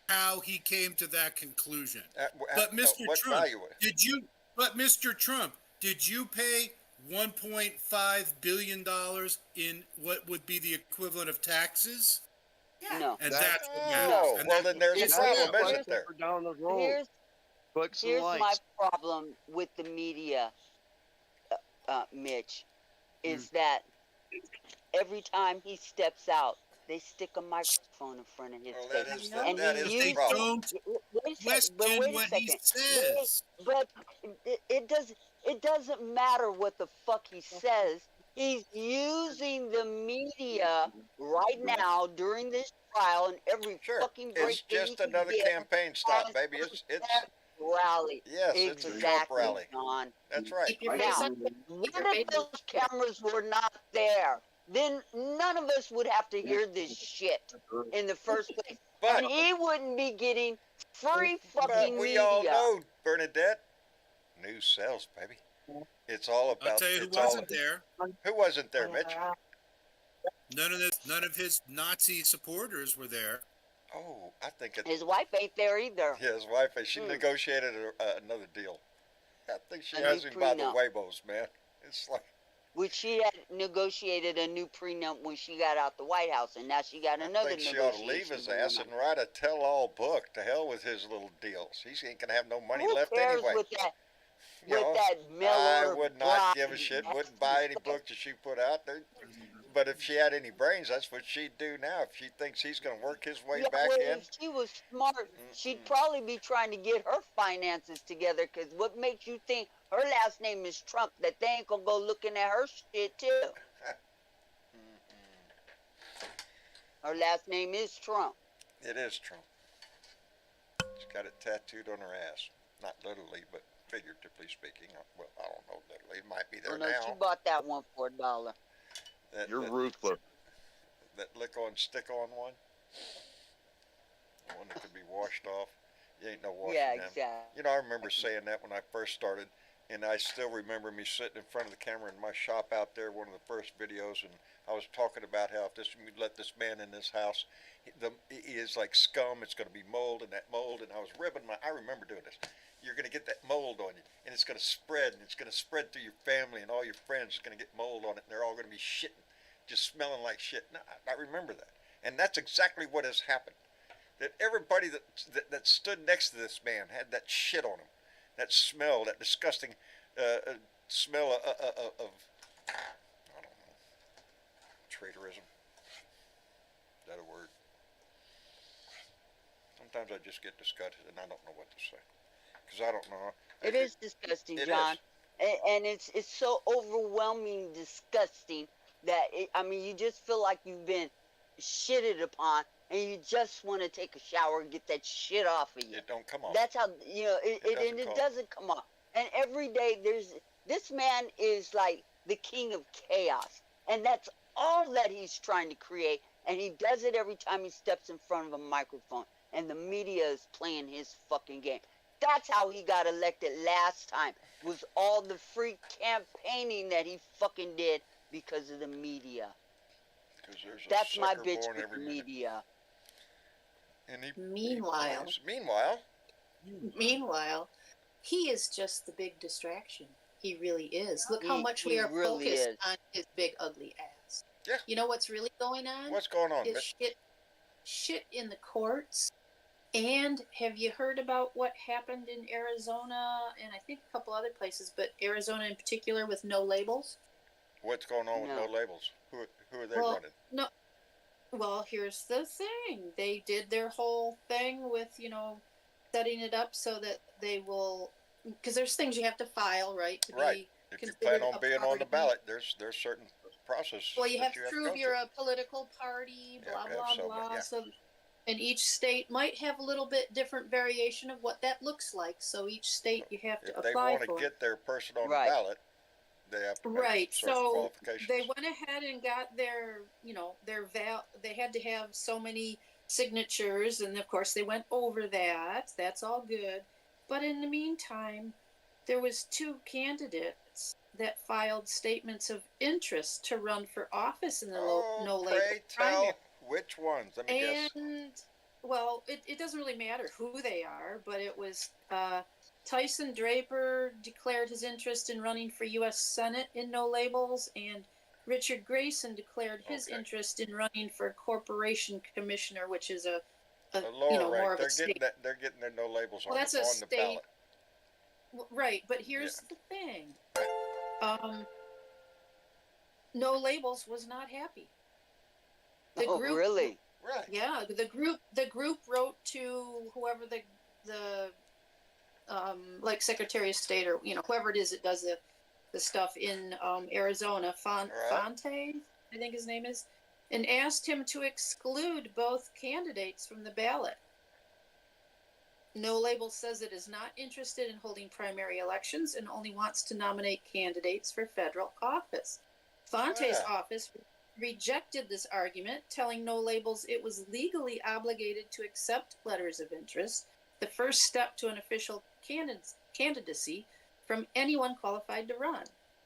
how he came to that conclusion. But Mr. What Trump, value? Mr. Trump, did you pay $1.5 billion in what would be the equivalent of taxes? No. And That- that's what No. matters. And Well, then there's a Here's- problem, here's- isn't there? for down the road. Here's Clicks and here's my likes. problem with the media, Mitch, is that every time he steps out, they stick a microphone in front of his Well, face. that is And that he is they the problem. don't Wait a question but wait a what he second. says. But it doesn't matter what the fuck he says. He's using the media right now during this trial and every Sure, fucking break it's that he just can another get campaign stop, as baby. It's that rally. yes, it's a Trump Exactly, rally. John. That's right. Keep your Now, face up. what Your if face those cameras were not there? Then none of us would have to hear this shit in the first place. But And he wouldn't be getting free but fucking we media. all know, Bernadette, news sells, baby. It's all about. I'll tell you who it's all- wasn't there. Who wasn't there, Mitch? None of his Nazi supporters were there. Oh, I think it. His wife ain't there either. Yeah, his wife. She Hmm. negotiated another deal. I think she A has new him by the prenup. Weibos, man. It's like Which she had negotiated a new prenup when she got out the White House, and now she got I another think she ought to leave his ass and write a tell-all book. To hell with his little deals. He ain't gonna have no money Who left cares anyway. with that? You know, With that mail I order would not bride. give a shit. Wouldn't buy any books that she put out there. But if she had any brains, that's what she'd do now. If she thinks he's gonna work his way Yeah, back well, in. if she was smart, she'd probably be trying to get her finances together. Because what makes you think her last name is Trump that they ain't gonna go looking at her shit too? Her last name is Trump. It is Trump. She's got it tattooed on her ass. Not literally, but figuratively speaking. Well, I don't know literally. It might be there Oh, no, she now. bought that one for $1. You're that, ruthless. that lick on, stick on one. The one that could be washed off. You ain't no washing Yeah, them. exactly. You know, I remember saying that when I first started, and I still remember me sitting in front of the camera in my shop out there, one of the first videos, and I was talking about how if we let this man in this house, he is like scum. It's going to be mold, and that mold, and I was ribbing I remember doing this. You're going to get that mold on you, and it's going to spread, and it's going to spread through your family, and all your friends are going to get mold on it, and they're all going to be shitting, just smelling like shit. No, I remember that, and that's exactly what has happened. That everybody that stood next to this man had that shit on him, that smell, that disgusting smell of I don't know, traitorism. Is that a word? Sometimes I just get disgusted and I don't know what to say because I don't know. It is disgusting, It John. is. And it's so overwhelming disgusting that I mean, you just feel like you've been shitted upon, and you just want to take a shower and get that shit off of you. It don't come off. That's how it doesn't come off. And every day this man is like the king of chaos, and that's all that he's trying to create. And he does it every time he steps in front of a microphone, and the media is playing his fucking game. That's how he got elected last time. Was all the free campaigning that he fucking did because of the media. That's my bitch with the media. And Meanwhile, he is just the big distraction. He really is. Look how much we are really focused on his big ugly ass. Yeah. You know what's really going on? What's going on, is shit in the courts. And have you heard about what happened in Arizona and I think a couple other places, but Arizona in particular with no labels? What's going on with no labels? Who are they running? No. Well, here's the thing. They did their whole thing with, setting it up so that they will, because there's things you have to file, right? Right. If you plan on being on the ballot, there's certain process. Well, you have to prove you're a political party, blah, blah, blah. Yeah. So, and each state might have a little bit different variation of what that looks like. So each state you have to apply for. If they want to get their person on the ballot, they have to make certain qualifications. They went ahead and got their, they had to have so many signatures, and of course they went over that. That's all good. But in the meantime, there was 2 candidates that filed statements of interest to run for office in the no label primary. Which ones? Let me guess. And well, it doesn't really matter who they are, but it was Tyson Draper declared his interest in running for U.S. Senate in no labels, and Richard Grayson declared his interest in running for corporation commissioner, which is a lower more of a state. They're getting their no labels on, that's on the ballot. Right, but here's the thing. No labels was not happy. The group, really? Right. Yeah, the group wrote to whoever the like Secretary of State or whoever it is that does the stuff in Arizona, Fonte, I think his name is, and asked him to exclude both candidates from the ballot. No Label says it is not interested in holding primary elections and only wants to nominate candidates for federal office. Fonte's office rejected this argument, telling No Labels it was legally obligated to accept letters of interest, the first step to an official candidacy from anyone qualified to run.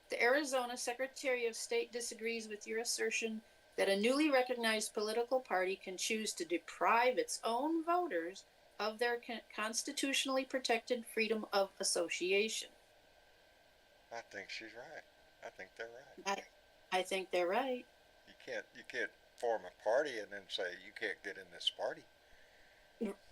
The Arizona Secretary of State disagrees with your assertion that a newly recognized political party can choose to deprive its own voters of their constitutionally protected freedom of association. I think she's right. I think they're right. I think they're right. You can't form a party and then say you can't get in this party.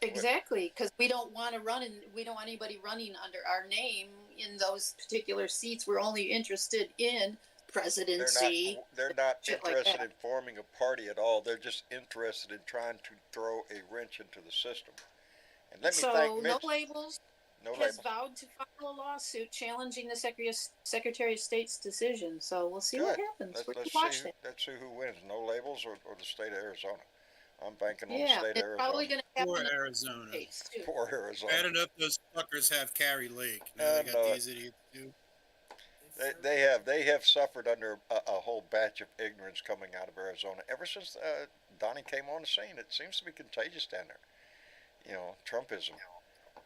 Exactly, because we don't want to run, and we don't want anybody running under our name in those particular seats. We're only interested in presidency. They're not interested in forming a party at all. They're just interested in trying to throw a wrench into the system. And let me thank Mitch. No Labels has vowed to file a lawsuit challenging the Secretary of State's decision. So we'll see what happens. Let's see who wins, No Labels or the state of Arizona. I'm banking on the state of Arizona. Probably going to happen. Poor Arizona. Poor Arizona. Bad enough those fuckers have Carrie Lake. Now they got these idiots too. They have suffered under a whole batch of ignorance coming out of Arizona ever since Donnie came on the scene. It seems to be contagious down there. Trumpism.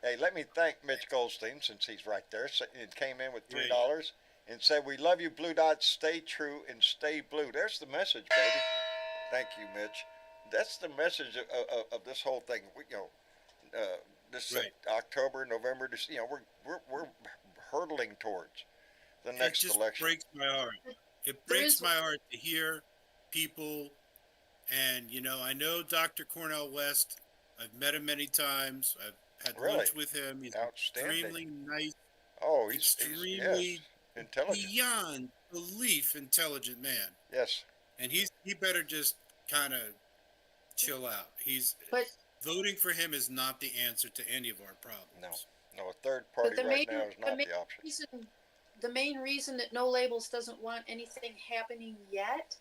Hey, let me thank Mitch Goldstein, since he's right there, and came in with $3 and said, "We love you, Blue Dots. Stay true and stay blue." There's the message, baby. Thank you, Mitch. That's the message of this whole thing. This October, November. We're hurtling towards the next election. It just breaks my heart. It breaks my heart to hear people, and I know Dr. Cornel West. I've met him many times. I've had lunch with him. He's extremely nice. Oh, he's extremely intelligent, beyond belief intelligent man. Yes. And he better just kind of chill out. Voting for him is not the answer to any of our problems. No, a third party right now is not the option. The main reason that No Labels doesn't want anything happening yet,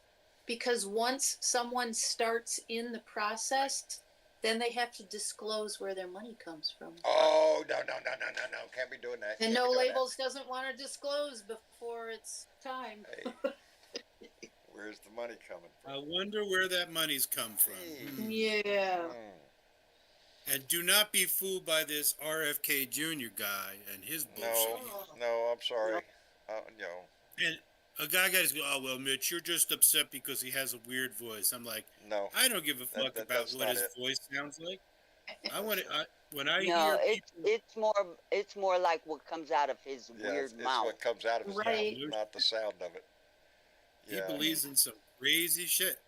because once someone starts in the process, then they have to disclose where their money comes from. Oh, no. Can't be doing that. And Can't No be doing Labels doesn't want to disclose before it's time. that. Hey, where's the money coming from? I wonder where that money's come from. Hey. Yeah. And do not be fooled by this RFK Jr. guy and his bullshit. No, I'm sorry. And a guy got to go, oh, well, Mitch, you're just upset because he has a weird voice. I'm like, no. I don't give a fuck about that's what not his it. voice sounds like. When I No, hear it's more like what comes out of his Yeah, weird it's mouth. what comes out of his Right. mouth, not the sound of it. he Yeah, believes in some crazy shit.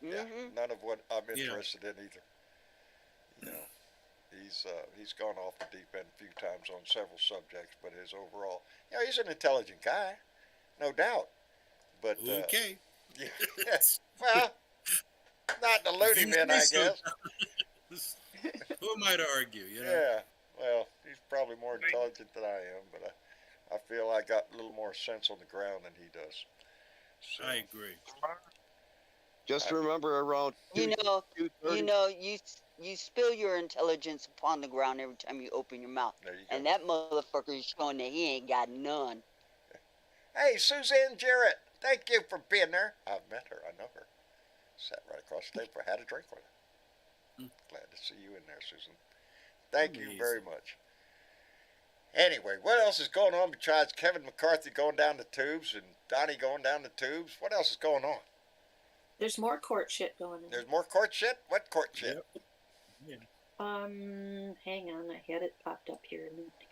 yeah. Mhm. None of what I'm You know. interested in either. You know, he's gone off the deep end a few times on several subjects, but his overall, he's an intelligent guy, no doubt. But Okay. yeah, well, not to loot him in, I guess. Who am I to argue? You know. Yeah, well, he's probably more intelligent than I am, but I feel I got a little more sense on the ground than he does. So, I agree. Just remember around You know, 2:30. you spill your intelligence upon the ground every time you open your mouth, there you go. and that motherfucker is showing that he ain't got none. Hey, Suzanne Jarrett, thank you for being there. I've met her. I know her. Sat right across the table. Had a drink with her. Glad to see you in there, Susan. Thank you very much. Anyway, what else is going on besides Kevin McCarthy going down the tubes and Donnie going down the tubes? What else is going on? There's more court shit going on. There's more court shit? What court shit? Yep. Hang on, I had it popped up here a minute ago.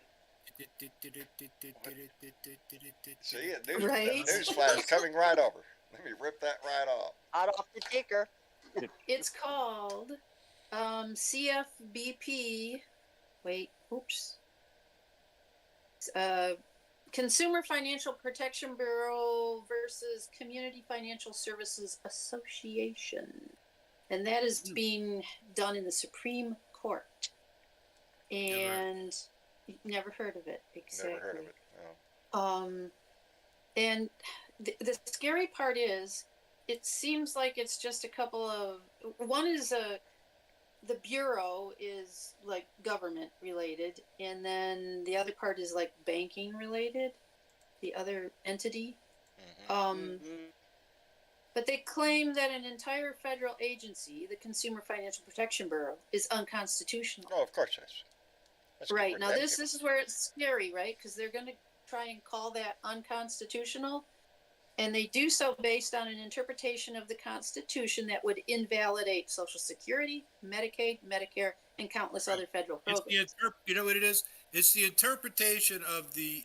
See, Right. newsflash coming right over. Let me rip that right off. Hot off the ticker. It's called CFBP. Wait, oops. Consumer Financial Protection Bureau versus Community Financial Services Association. And that is being done in the Supreme Court. And never heard of it. Exactly. Never heard of it. No. And the scary part is, it seems like it's just a couple of. One is the bureau is like government related, and then the other part is like banking related. The other entity. Mm-hmm. But they claim that an entire federal agency, the Consumer Financial Protection Bureau, is unconstitutional. Oh, of course it is. That's good Right. for Now them this people. is where it's scary, right? Because they're going to try and call that unconstitutional, and they do so based on an interpretation of the Constitution that would invalidate Social Security, Medicaid, Medicare, and countless other federal It's programs. you know what it is? It's the interpretation of the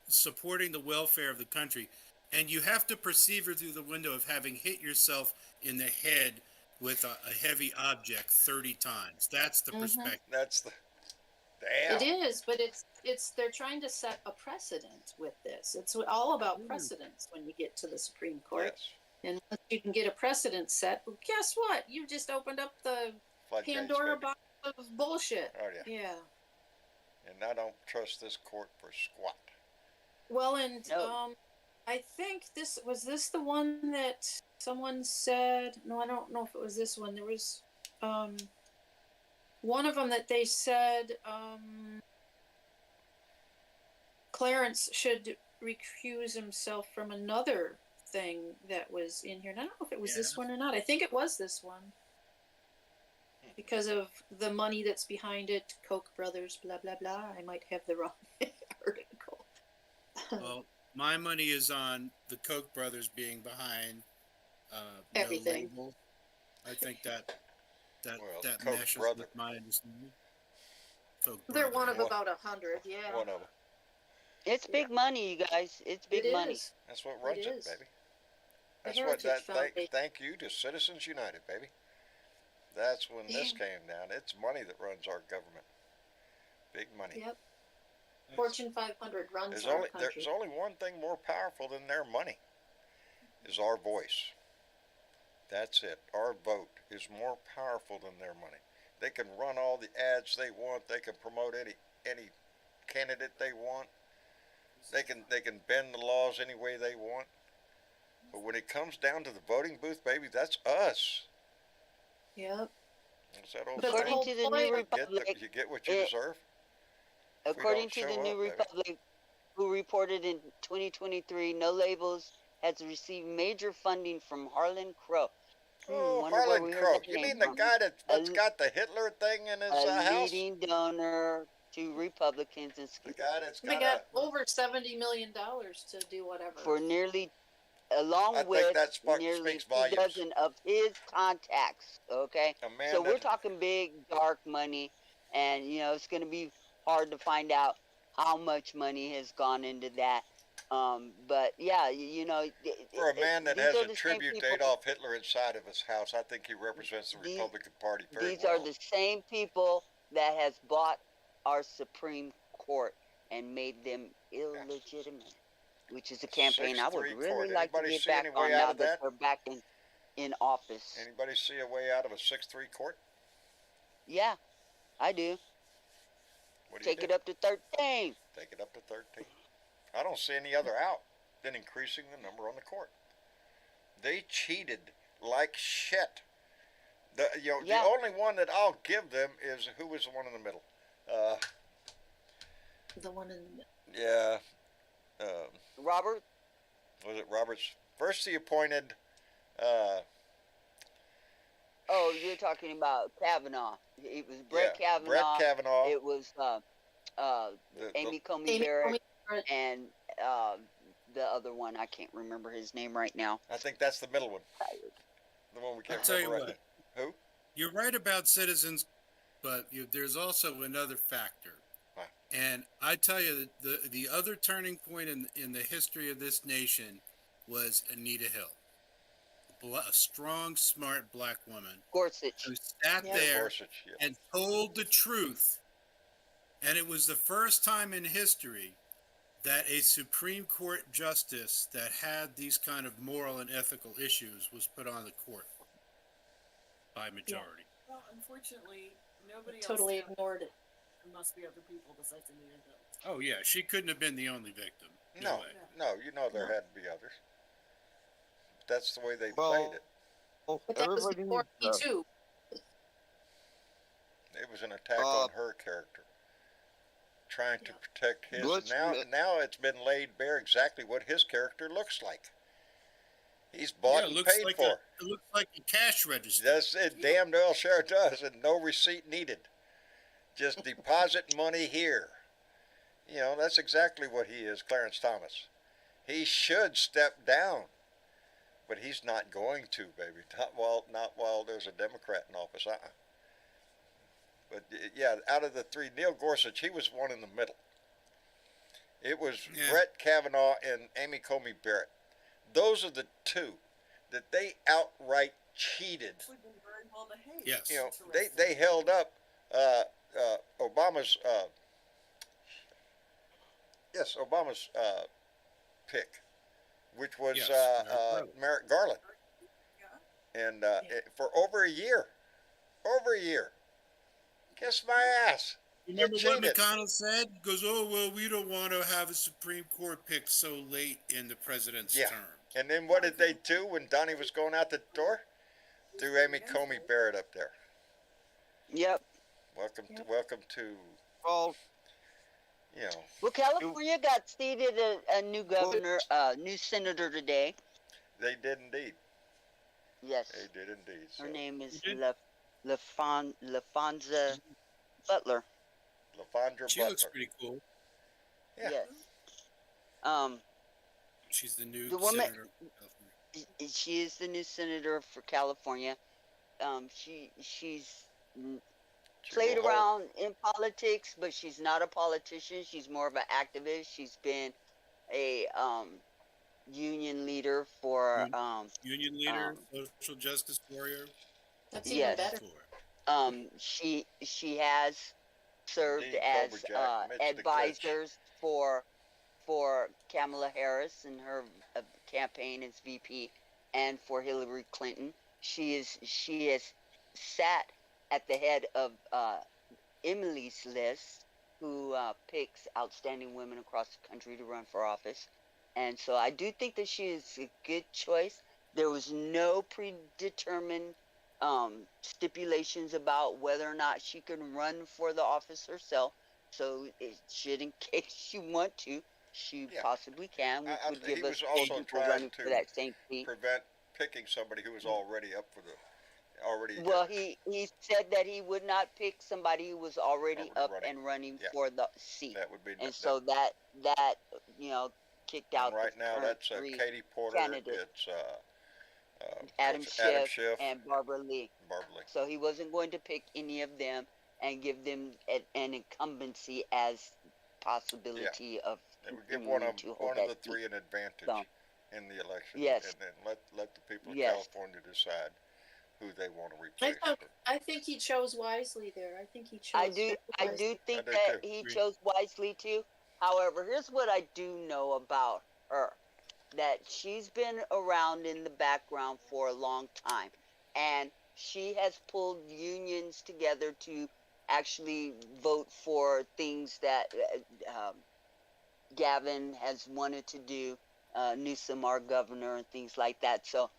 supporting the welfare of the country, and you have to perceive it through the window of having hit yourself in the head with a heavy object 30 times. That's the perspective. That's the. Damn. It is, but it's they're trying to set a precedent with this. It's all about precedents when you get to the Supreme Court. Yes. And once you can get a precedent set, well, guess what? You just opened up the Floodgates, Pandora baby. box of bullshit. Oh, yeah. Yeah. And I don't trust this court for squat. Well, and No. I think this was the one that someone said. No, I don't know if it was this one. There was one of them that they said Clarence should recuse himself from another thing that was in here. And I don't know if it was this one or not. I think it was this one. Because of the money that's behind it, Koch brothers, blah, blah, blah. I might have the wrong article. Well, my money is on the Koch brothers being behind Everything. No label. I think that Well, that Koch meshes brother. with my understanding. Koch They're brother. one of One- about 100, yeah. One of them. It's big money, you guys. It's big It money. is. That's what runs it, is. baby. The That's what Heritage that. Foundation. Thank you to Citizens United, baby. That's when this Yeah. came down. It's money that runs our government. Big money. Yep. Fortune 500 runs There's our only country. there's only one thing more powerful than their money. Is our voice. That's it. Our vote is more powerful than their money. They can run all the ads they want. They can promote any candidate they want. They can bend the laws any way they want. But when it comes down to the voting booth, baby, that's us. Yep. What's that old But the saying? According whole to the point New of Republic, You get what you it, deserve. If we according don't to the show New up, baby. Republic, who reported in 2023, No Labels has received major funding from Harlan Crow. Oh, Wonder where Harlan we heard Crow. that You name mean the from. guy that's A, got the Hitler thing in his a house? leading donor to Republicans and The guy that's they got got over $70 million to do whatever. for nearly, I along think with that nearly speaks 2 volumes. dozen of his contacts. Okay, A man so we're that talking big dark money, and it's going to be hard to find out how much money has gone into that. But yeah, for a man that these has are a the same tribute to people. Adolf Hitler inside of his house, I think he represents the These, Republican Party very these well. are the same people that has bought our Supreme Court and made them illegitimate, which is a campaign I would 6-3 really court. like to Anybody get see back any way on out now of that that? they're back in office. Anybody see a way out of a 6-3 court? Yeah, I do. What do you Take do? it up to 13. Take it up to 13. I don't see any other out than increasing the number on the court. They cheated like shit. The Yeah. only one that I'll give them is who was the one in the middle. The one in the Yeah. Robert? Was it Roberts? First he appointed. Oh, you're talking about Kavanaugh. It was Brett yeah, Kavanaugh. Brett Kavanaugh. It was Amy Coney Amy Barrett Coney Barrett. and the other one. I can't remember his name right now. I think that's the middle one. The one we can't I'll tell you remember. what. Who? You're right about citizens, but there's also another factor. What? And I tell you, the other turning point in the history of this nation was Anita Hill, a strong, smart black woman Gorsuch. who sat Yeah. there Gorsuch, yeah. and told the truth. And it was the first time in history that a Supreme Court justice that had these kind of moral and ethical issues was put on the court by majority. Well, unfortunately, nobody Totally else. ignored it. There must be other people besides Anita Hill. Oh yeah, she couldn't have been the only victim. No, way. no, there had to be others. That's the way they Well, played it. But that was everybody before needs Me Too. It was an attack on her character, trying to protect his. Let's Now, admit- now it's been laid bare exactly what his character looks like. He's bought Yeah, it and looks paid like for. it looks like a cash register. That's it. Damn well sure does, and no receipt needed. Just deposit money here. That's exactly what he is, Clarence Thomas. He should step down, but he's not going to, baby. Not while there's a Democrat in office. But yeah, out of the three, Neil Gorsuch, he was one in the middle. It was Yeah. Brett Kavanaugh and Amy Coney Barrett. Those are the two that they outright cheated. Actually been very well behaved. Yes. They held up Obama's Obama's pick, which was Yes, Merrick Garland. Merrick Garland, Yeah. and for over a year. Kiss my ass. Remember You what cheated. McConnell said? He goes, "Oh well, we don't want to have a Supreme Court pick so late in the president's Yeah. term." And then what did they do when Donnie was going out the door? Threw Amy Coney Barrett up there. Yep. Welcome to Well, Well, California got seated a new governor, new senator today. they did indeed. Yes. They did indeed. Her So, name is did? LaFonza Butler. LaFondra She Butler. looks pretty cool. Yeah. Yes. She's the new The woman- senator of California. She is the new senator for California. She's She played will hold- around in politics, but she's not a politician. She's more of an activist. She's been a union leader for Union leader, social justice warrior. That's Yes. even better. she has served Indeed, as Cobra Jack, Mitch the Glitch. advisors for Kamala Harris in her campaign as VP, and for Hillary Clinton. She has sat at the head of Emily's list, who picks outstanding women across the country to run for office. And so I do think that she is a good choice. There was no predetermined stipulations about whether or not she can run for the office herself. So, should in case she want to, she Yeah. possibly can, which would He give us was 10 also people trying running for to that same seat. prevent picking somebody who was already up for the already. Well, he said that he would not pick somebody who was already up running. and running Yeah. for the seat. That would be. And so that kicked and out right the now current that's three Katie Porter. candidates. It's Adam Adam Schiff Schiff and Barbara Lee. Barbara Lee. So he wasn't going to pick any of them and give them an incumbency as possibility of It would give one continuing of to hold that the three seat. an advantage So, in the election. yes. And then let the people of Yes. California decide who they want to I replace. thought, I think he chose wisely there. I think he chose. I do wisely. think I do that too. he Agree. chose wisely too. However, here's what I do know about her. That she's been around in the background for a long time, and she has pulled unions together to actually vote for things that Gavin has wanted to do, Newsom, our governor, and things like that. So,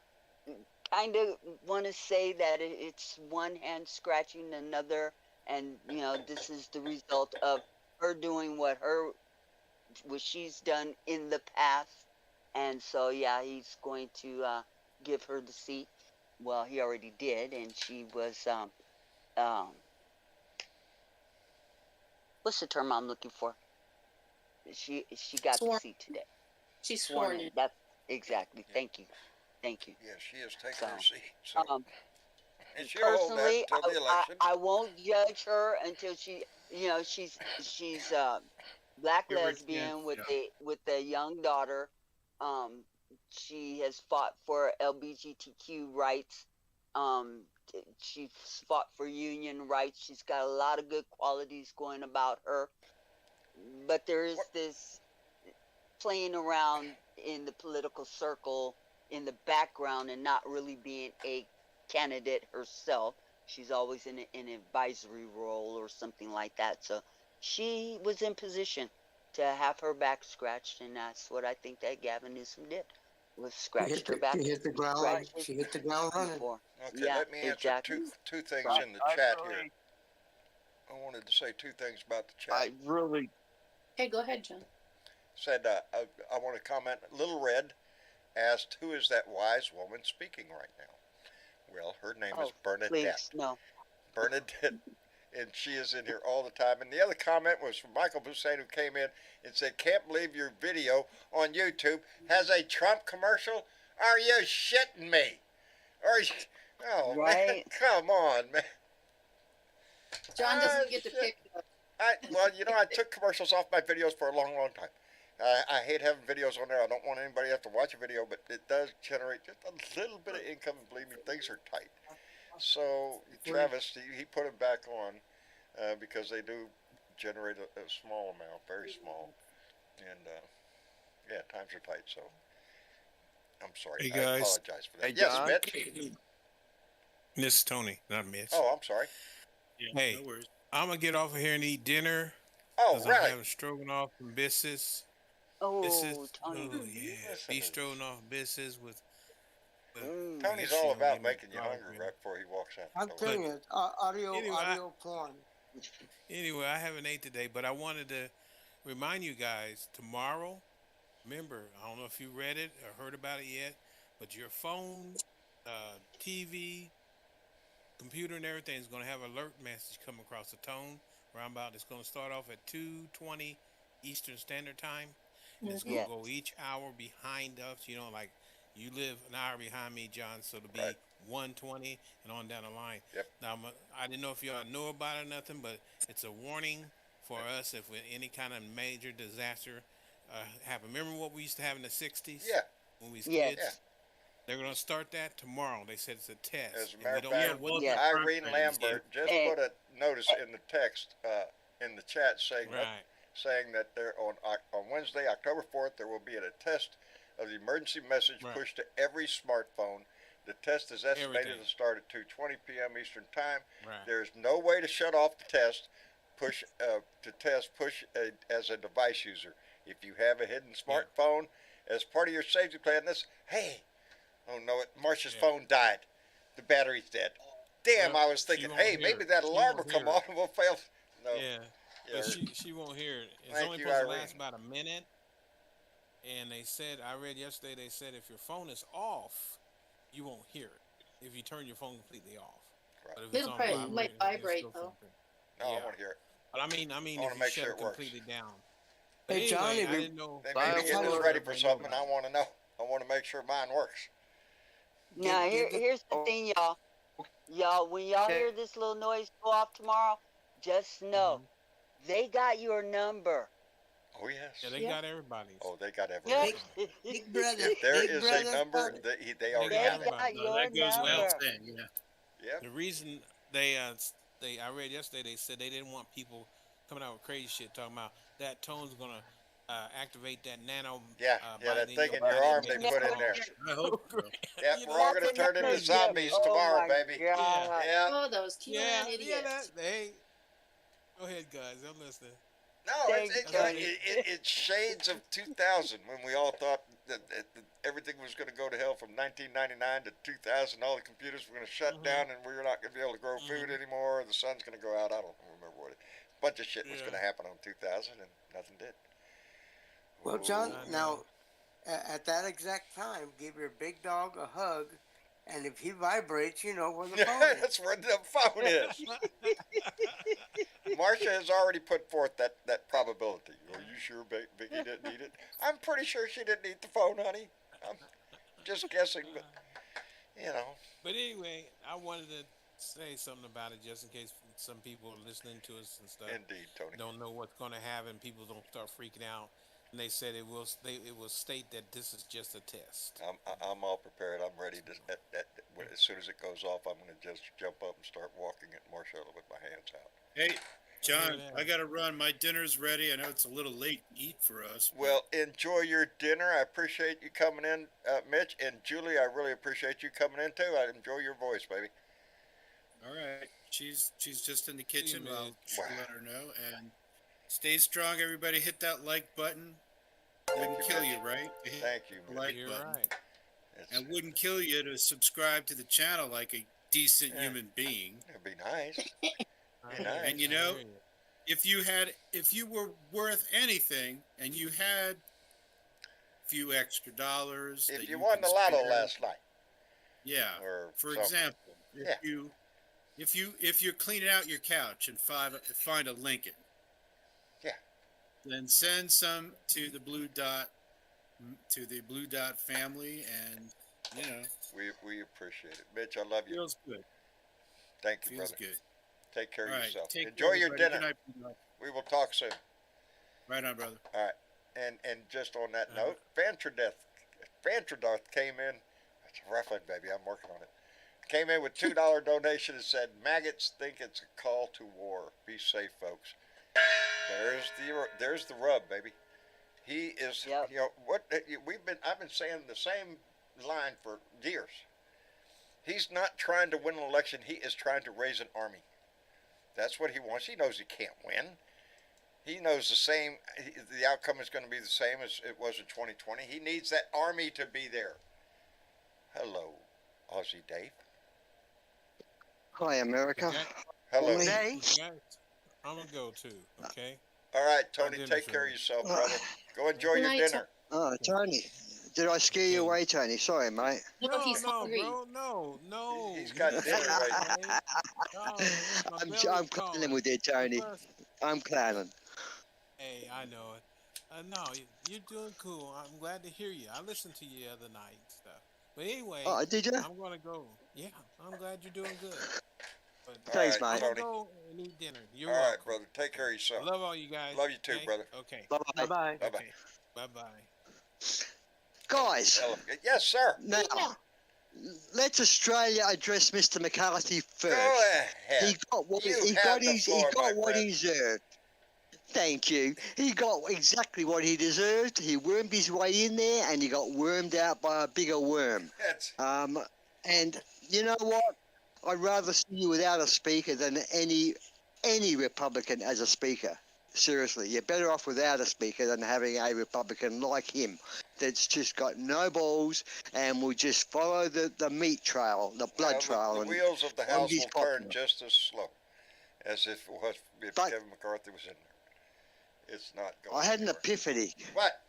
kind of want to say that it's one hand scratching another, and this is the result of her doing what she's done in the past. And so, yeah, he's going to give her the seat. Well, he already did, and she was, what's the term I'm looking for? She got Sworn. the seat today. She's sworn in. That's exactly. Thank you. Yeah, she is taking So, her seat. So, and she'll hold that personally, until the election. I won't judge her until she's black Give her a lesbian chance, with yeah. a young daughter. She has fought for LGBTQ rights. She's fought for union rights. She's got a lot of good qualities going about her. But there is this playing around in the political circle in the background and not really being a candidate herself. She's always in an advisory role or something like that. So she was in position to have her back scratched, and that's what I think that Gavin Newsom did. Was scratched her back. She hit the ground. scratched his She hit the ground running. for. Okay, Yeah, let me answer exactly. two things So, in the chat here. I wanted to say two things about the chat. I really, Okay, go ahead, John. Said I want to comment. Little Red asked, "Who is that wise woman speaking right now?" Well, her name is Bernadette. Please, no. Bernadette, and she is in here all the time. And the other comment was from Michael Hussein, who came in and said, "Can't believe your video on YouTube has a Trump commercial. Are you shitting me? Are you? Oh man, Right. come on, man." John doesn't get to pick. Well, I took commercials off my videos for a long, long time. I hate having videos on there. I don't want anybody to have to watch a video, but it does generate just a little bit of income. And believe me, things are tight. So Travis, he put them back on because they do generate a small amount, very small, and yeah, times are tight. So I'm sorry. Hey, I guys. apologize for that. Hey, Yes, John. Mitch. Miss Tony, not Miss. Oh, I'm sorry. Yeah, hey, no worries. I'm gonna get off of here and eat dinner. Oh, Cause really? I'm having stroganoff and biscuits. Oh, Biscuits. Tony. Oh yeah, Listen beef to stroganoff biscuits with. Tony's all about making you hungry right before he walks out. I'm the door. telling you, audio Anyway, porn. Anyway, I haven't ate today, but I wanted to remind you guys tomorrow. Remember, I don't know if you read it or heard about it yet, but your phone, TV, computer, and everything is going to have an alert message come across the tone. Roundabout, it's going to start off at 2:20 Eastern Standard Time. And it's going to go each hour behind us. Like you live an hour behind me, John, so it'll be 1:20 and on down the line. Yep. Now, I didn't know if y'all know about it or nothing, but it's a warning for us if any kind of major disaster happen. Remember what we used to have in the 60s? Yeah. When we was Yes. kids? Yeah. They're going to start that tomorrow. They said it's a test. As a and matter we of don't fact, know what Yeah. the Irene timeframe is yet. Lambert just Hey. put a notice in the text in the chat saying that they're on Wednesday, October 4th, there will be a test of the emergency message pushed to every smartphone. The test is estimated to start at 2:20 p.m. Eastern Time. There's no way to shut off the test. Push as a device user. If you have a hidden smartphone, as part of your safety plan, this, hey, oh no, Marcia's Yeah. phone died. The battery's dead. Damn, Well, I was she thinking, won't hey, hear maybe it. that She alarm will won't come hear on it. and we'll fail. No. Yeah, Yeah, but she won't hear it. It's Thank only you, supposed to Irene. last about a minute. And they said, I read yesterday, they said if your phone is off, you won't hear it. If you turn your phone completely off. Right. But if it's It'll on probably vibrate, might it'll vibrate still though. come through. No, I Yeah. want to hear it. But I mean, I if wanna you make shut sure it it works. completely down. Hey, But anyway, Johnny, I didn't know. They may I be getting us wanna- ready for Everybody knew something, and about I it. want to know. I want to make sure mine works. Now here's the thing, y'all. Y'all, when y'all Okay. hear this little noise go off tomorrow, just know they got your number. Oh, yes. Yeah, they Yeah. got everybody. Oh, they got Yeah. everything. Big brother. If there Big is a brother number, got it. they They already got They have it. got everybody. No, your that goes without number. saying. Yeah. Yep. The reason I read yesterday, they said they didn't want people coming out with crazy shit talking about that tone's gonna activate that nano. Yeah, that thing in your arm they body put in and there. I hope so. Yep, You we're know, all That's gonna turn another into gift. zombies Oh tomorrow, my baby. God. Yeah. Oh, those QAnon yeah, idiots. hey, go ahead, guys. I'm listening. No, Thanks, Tony. it's shades of 2000 when we all thought that everything was going to go to hell from 1999 to 2000. All the computers were going to shut down and we were not going to be able to grow food anymore. The sun's going to go out. I don't remember what it. A bunch of shit was going to happen on 2000 and nothing did. Well, John, I now know. at that exact time, give your big dog a hug, and if he vibrates, you know where the Yeah, phone is. that's where the phone is. Marcia has already put forth that probability. Are you sure Vicky didn't need it? I'm pretty sure she didn't need the phone, honey. I'm just guessing, but you know. But anyway, I wanted to say something about it just in case some people are listening to us and stuff Indeed, Tony. don't know what's going to happen. People don't start freaking out. And they said it will state that this is just a test. I'm all prepared. I'm ready to. As soon as it goes off, I'm going to just jump up and start walking at Marcia with my hands out. Hey, John, Yeah. I got to run. My dinner's ready. I know it's a little late to eat for us. but- Well, enjoy your dinner. I appreciate you coming in, Mitch, and Julie. I really appreciate you coming in too. I enjoy your voice, baby. All right. She's just in the kitchen. you, I'll Mitch. Wow. let her know. And stay strong, everybody. Hit that like button. Wouldn't kill you, right? To hit Thank you, the Mitch. like You're button. right. It's, And wouldn't kill you to subscribe to the channel like a decent Yeah. human being. it'd be nice. I nice. And you I know, hear if you were worth anything and you had a few extra dollars, If that you you won can the lotto spare- last night, yeah. or For something. example, if you're cleaning out your couch and find a Lincoln, Yeah. then send some to the Blue Dot family, and we appreciate it, Mitch. I love you. feels good. Thank you, Feels brother. good. Take care All of right, yourself. take Enjoy care, your everybody. dinner. Good night, brother. We will talk soon. Right on, brother. All right. And just on that note, Fantradeath came in. That's a rough one, baby. I'm working on it. Came in with $2 donation and said, "Maggots think it's a call to war. Be safe, folks." There's the rub, baby. He is. Yep. You know what? I've been saying the same line for years. He's not trying to win an election. He is trying to raise an army. That's what he wants. He knows he can't win. He knows the outcome is going to be the same as it was in 2020. He needs that army to be there. Hello, Aussie Dave. Hi, America. Okay. Hello. Only- Hey, Okay. I'm gonna go too. Okay. All right, Tony, dinner's take care of ready. yourself, brother. Go enjoy Good your night, dinner. Oh, Tony. Did I scare you away, Tony? Sorry, mate. No, he's no, hungry. bro. No. He's You got didn't dinner say ready. that, right? No, my I'm belly's clowning calling. with you, Tony. First- I'm clowning. Hey, I know it. No, you're doing cool. I'm glad to hear you. I listened to you the other night and stuff. But anyway, Oh, did you? I'm gonna go. Yeah, I'm glad you're doing good. But Thanks, All right, mate. I'm Tony. gonna go and eat dinner. You're All right, welcome. brother. Take care of I yourself. love all you guys. Love you too, okay? brother. Okay. Bye bye. bye-bye. Bye bye. Okay. Bye bye. Guys, Yes, sir. now, let Australia address Mr. McCarthy first. Go ahead. He got what You he have got. the He floor, my got what friend. he deserved. Thank you. He got exactly what he deserved. He wormed his way in there, and he got wormed out by a bigger worm. That's And you know what? I'd rather see you without a speaker than any Republican as a speaker. Seriously, you're better off without a speaker than having a Republican like him. that's just got no balls and will just follow the meat trail, the blood Well, trail. the and wheels of the find house his will turn popular. just as slow as if it was if But- Kevin McCarthy was in there. It's not going. I had an anywhere. epiphany. What?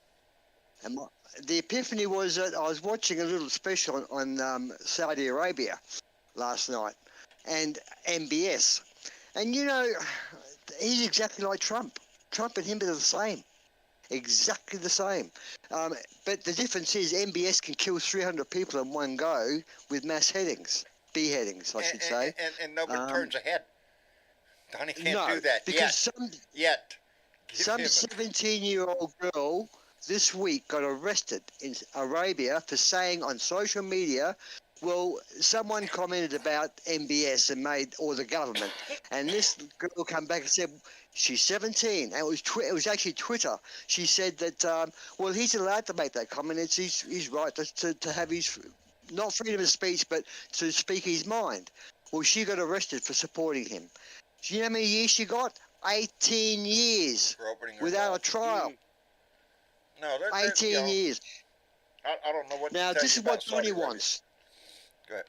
And the epiphany was that I was watching a little special on Saudi Arabia last night and MBS. And, you know, he's exactly like Trump. Trump and him are the same. Exactly the same. But the difference is MBS can kill 300 people in one go with mass beheadings, I should say. And nobody turns ahead. Donnie can't no, do that because yet. some 17-year-old girl this week got arrested in Arabia for saying on social media, well, someone commented about MBS and or the government, and this girl came back and said she's 17, and it was actually Twitter. She said that, well, he's allowed to make that comment. It's his right to have his, not freedom of speech, but to speak his mind. Well, she got arrested for supporting him. Do you know how many years she got? 18 years For opening her without a mouth. trial. No, 18 years. I don't know what Now, to tell this you is what about Saudi Donnie Arabia. wants. Go ahead.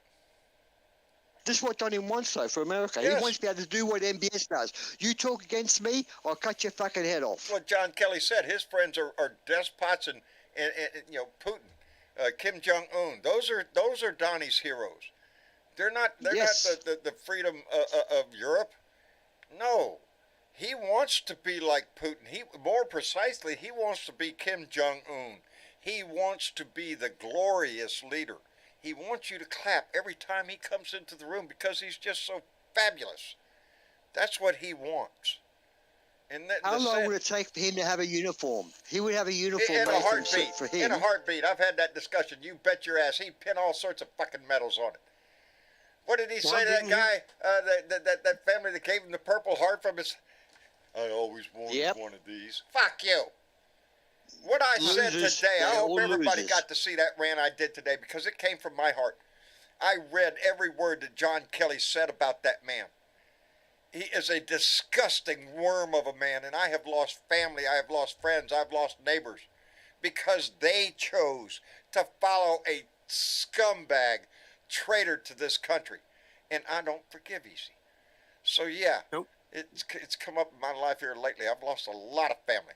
This is what Donnie wants, though, for America. Yes. He wants to be able to do what MBS does. You talk against me, I'll cut your fucking head off. What John Kelly said. His friends are despots and Putin, Kim Jong Un. Those are Donnie's heroes. They're not Yes. the freedom of Europe. No, he wants to be like Putin. More precisely, he wants to be Kim Jong Un. He wants to be the glorious leader. He wants you to clap every time he comes into the room because he's just so fabulous. That's what he wants. And How long would it take for him to have a uniform? He would have a uniform in a made heartbeat? for him. In a heartbeat. I've had that discussion. You bet your ass. He'd pin all sorts of fucking medals on it. What did he say to that guy? That family that gave him the Purple Heart from his... I always wanted one of these. Fuck you. What I said today, I hope everybody got to see that rant I did today because it came from my heart. I read every word that John Kelly said about that man. He is a disgusting worm of a man, and I have lost family, I have lost friends, I've lost neighbors because they chose to follow a scumbag traitor to this country, and I don't forgive easy. So yeah, Nope. It's come up in my life here lately. I've lost a lot of family.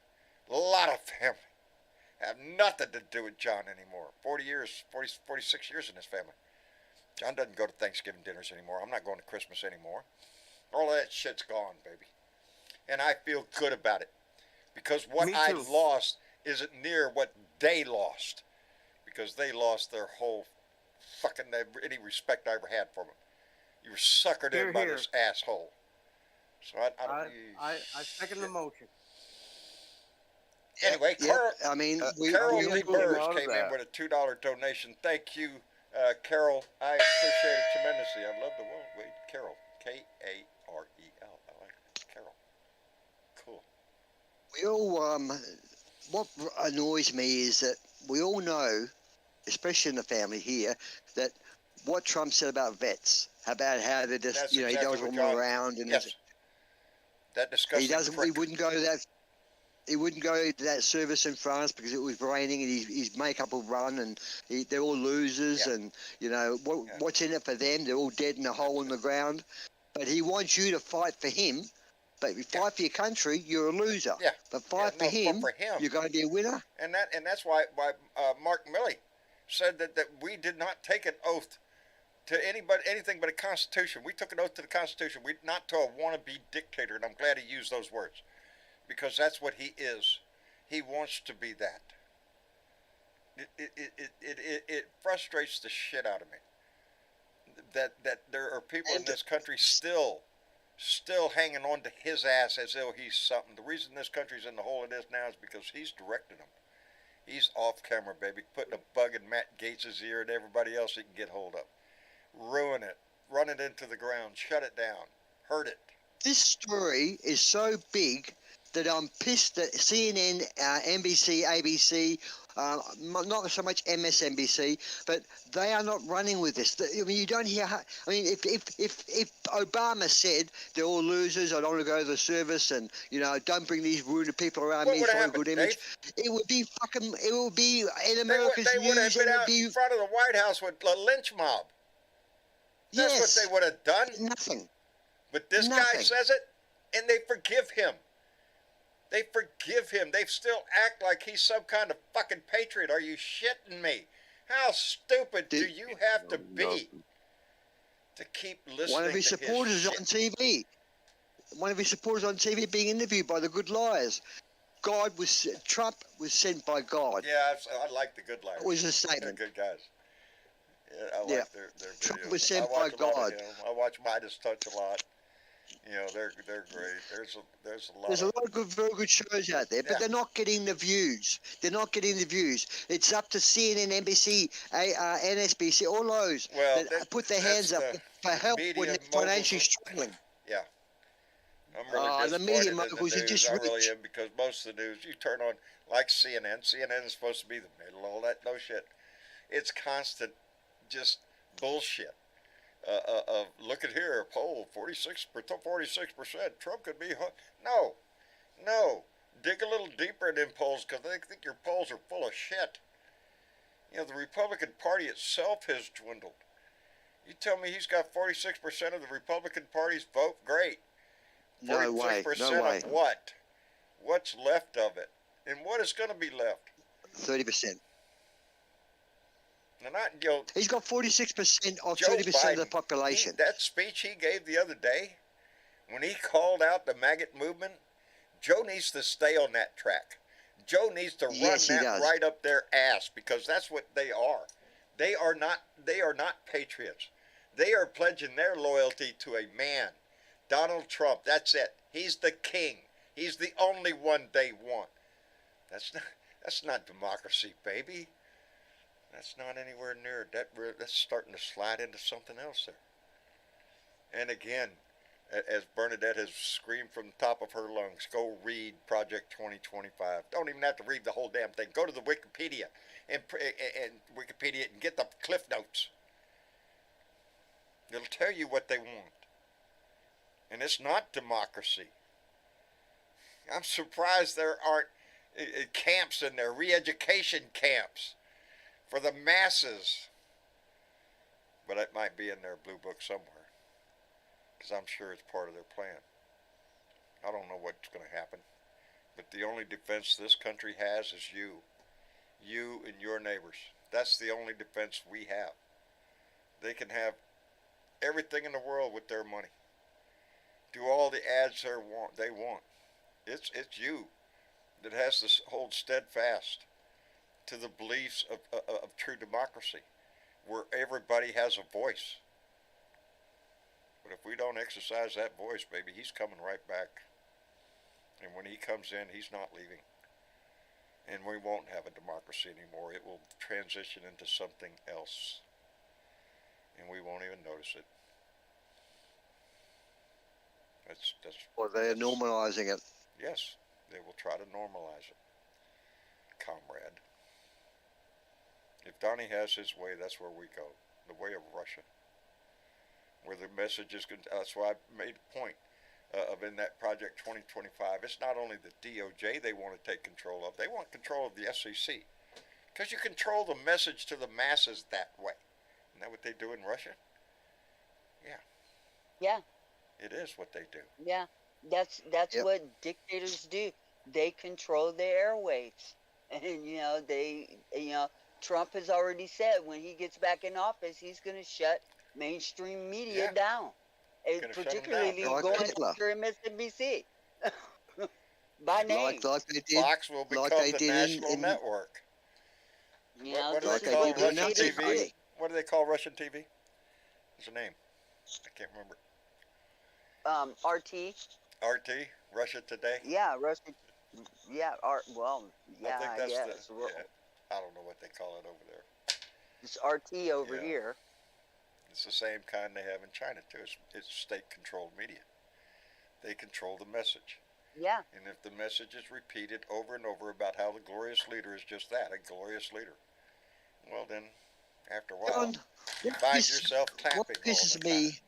Have nothing to do with John anymore. 46 years in this family. John doesn't go to Thanksgiving dinners anymore. I'm not going to Christmas anymore. All of that shit's gone, baby. And I feel good about it. Because what Me I too. lost isn't near what they lost. Because they lost their whole fucking, any respect I ever had for them. You were suckered Hear, in by hear. this asshole. So I second the motion. Anyway, Yep. Carol, I mean, Carol we Lee all Burrs out of came in that. with a $2 donation. Thank you, Carol. I appreciate it tremendously. I love the word. Wait, Carol. K-A-R-E-L. I like it. Carol. Cool. we all what annoys me is that we all know, especially in the family here, that what Trump said about vets, about how they just, That's he exactly doesn't what want them John- around, and Yes. That disgusting he doesn't. He prick. wouldn't go to that. He wouldn't go to that service in France because it was raining and his makeup will run, and they're all losers, Yeah. and you know Yeah. what's in it for them? They're all dead in a hole in the ground. But he wants you to fight for him. But if you fight for your country, you're a loser. Yeah. But fight no, for him, for him. you're going to be a winner. And that's why Mark Milley said that we did not take an oath to anything but a Constitution. We took an oath to the Constitution, not to a wannabe dictator, and I'm glad he used those words, because that's what he is. He wants to be that. It frustrates the shit out of me that there are people in this country still hanging on to his ass as though he's something. The reason this country's in the hole it is now is because he's directing them. He's off camera, baby, putting a bug in Matt Gaetz's ear and everybody else he can get hold of. Ruin it, run it into the ground, shut it down, hurt it. This story is so big that I'm pissed that CNN, NBC, ABC, not so much MSNBC, but they are not running with this. I mean, you don't hear. I mean, if Obama said they're all losers. I don't want to go to the service, and don't bring these wounded people around What me. would It's have not a happened, good image. Dave? It would be fucking. It would be in They America's would have news, been and it would out in be front of the White House with a lynch mob. That's what yes, they would have done. nothing. But this guy Nothing. says it, and they forgive him. They forgive him. They still act like he's some kind of fucking patriot. Are you shitting me? How stupid do you have to be to keep listening One of his to supporters his on TV. One of his supporters on TV being interviewed by the good liars. Trump was sent by God. Yeah, I like the good liars. That was a They're statement. good guys. Yeah, I like Yeah. their Trump videos. was sent I watch by a lot God. of him. I watch Midas Touch a lot. They're great. There's a lot. There's a lot of very good shows out there, but Yeah. they're not getting the views. They're not getting the views. It's up to CNN, NBC, NSBC, all those Well, that put their that's hands up the for help when media they're moguls. financially struggling. Yeah. I'm really The disappointed media in the moguls are news. just I really rich. am, because most of the news you turn on, like CNN. CNN is supposed to be the middle, all that no shit. It's constant, just bullshit. Look at here, poll 46%. Trump could be. No. Dig a little deeper in them polls, because they think your polls are full of shit. The Republican Party itself has dwindled. You tell me he's got 46% of the Republican Party's vote? Great. No way. 46% No way. of what? What's left of it? And what is going to be left? 30%. Now, not, He's got 46% of Joe 30% of the Biden, population. that speech he gave the other day, when he called out the maggot movement, Joe needs to stay on that track. Joe needs to run Yes, he that does. right up their ass, because that's what they are. They are not patriots. They are pledging their loyalty to a man, Donald Trump. That's it. He's the king. He's the only one they want. That's not democracy, baby. That's not anywhere near that. That's starting to slide into something else there. And again, as Bernadette has screamed from the top of her lungs, go read Project 2025. Don't even have to read the whole damn thing. Go to the Wikipedia and get the Cliff Notes. It'll tell you what they want. And it's not democracy. I'm surprised there aren't camps in there, re-education camps for the masses. But it might be in their blue book somewhere, because I'm sure it's part of their plan. I don't know what's going to happen, but the only defense this country has is you and your neighbors. That's the only defense we have. They can have everything in the world with their money, do all the ads they want. It's you that has to hold steadfast to the beliefs of true democracy, where everybody has a voice. But if we don't exercise that voice, baby, he's coming right back. And when he comes in, he's not leaving. And we won't have a democracy anymore. It will transition into something else. And we won't even notice it. Or they're normalizing it. Yes, they will try to normalize it, comrade. If Donnie has his way, that's where we go. The way of Russia. Where the message is, that's why I made a point of in that Project 2025. It's not only the DOJ they want to take control of, they want control of the SEC. Because you control the message to the masses that way. Isn't that what they do in Russia? Yeah. Yeah. It is what they do. Yeah. That's Yep. what dictators do. They control the airwaves. And Trump has already said when he gets back in office, he's going to shut mainstream media Yeah. down, and Gonna shut 'em particularly down. Like going Hitler. after MSNBC by name. Like they did. Fox will become they the did national in- network. You What do know, Like they this is they call what did in Russian Nazi dictators TV? do. What do they call Russian TV? What's the name? I can't remember. RT. RT, Russia Today. Yeah, Russia. Yeah, well, yeah, I think that's guess. I don't know what they call it over there. It's RT over Yeah. here. It's the same kind they have in China too. It's state-controlled media. They control the message. Yeah. And if the message is repeated over and over about how the glorious leader is just that, a glorious leader, well then, after a while, John, you what find piss- yourself tapping what all pisses the me time.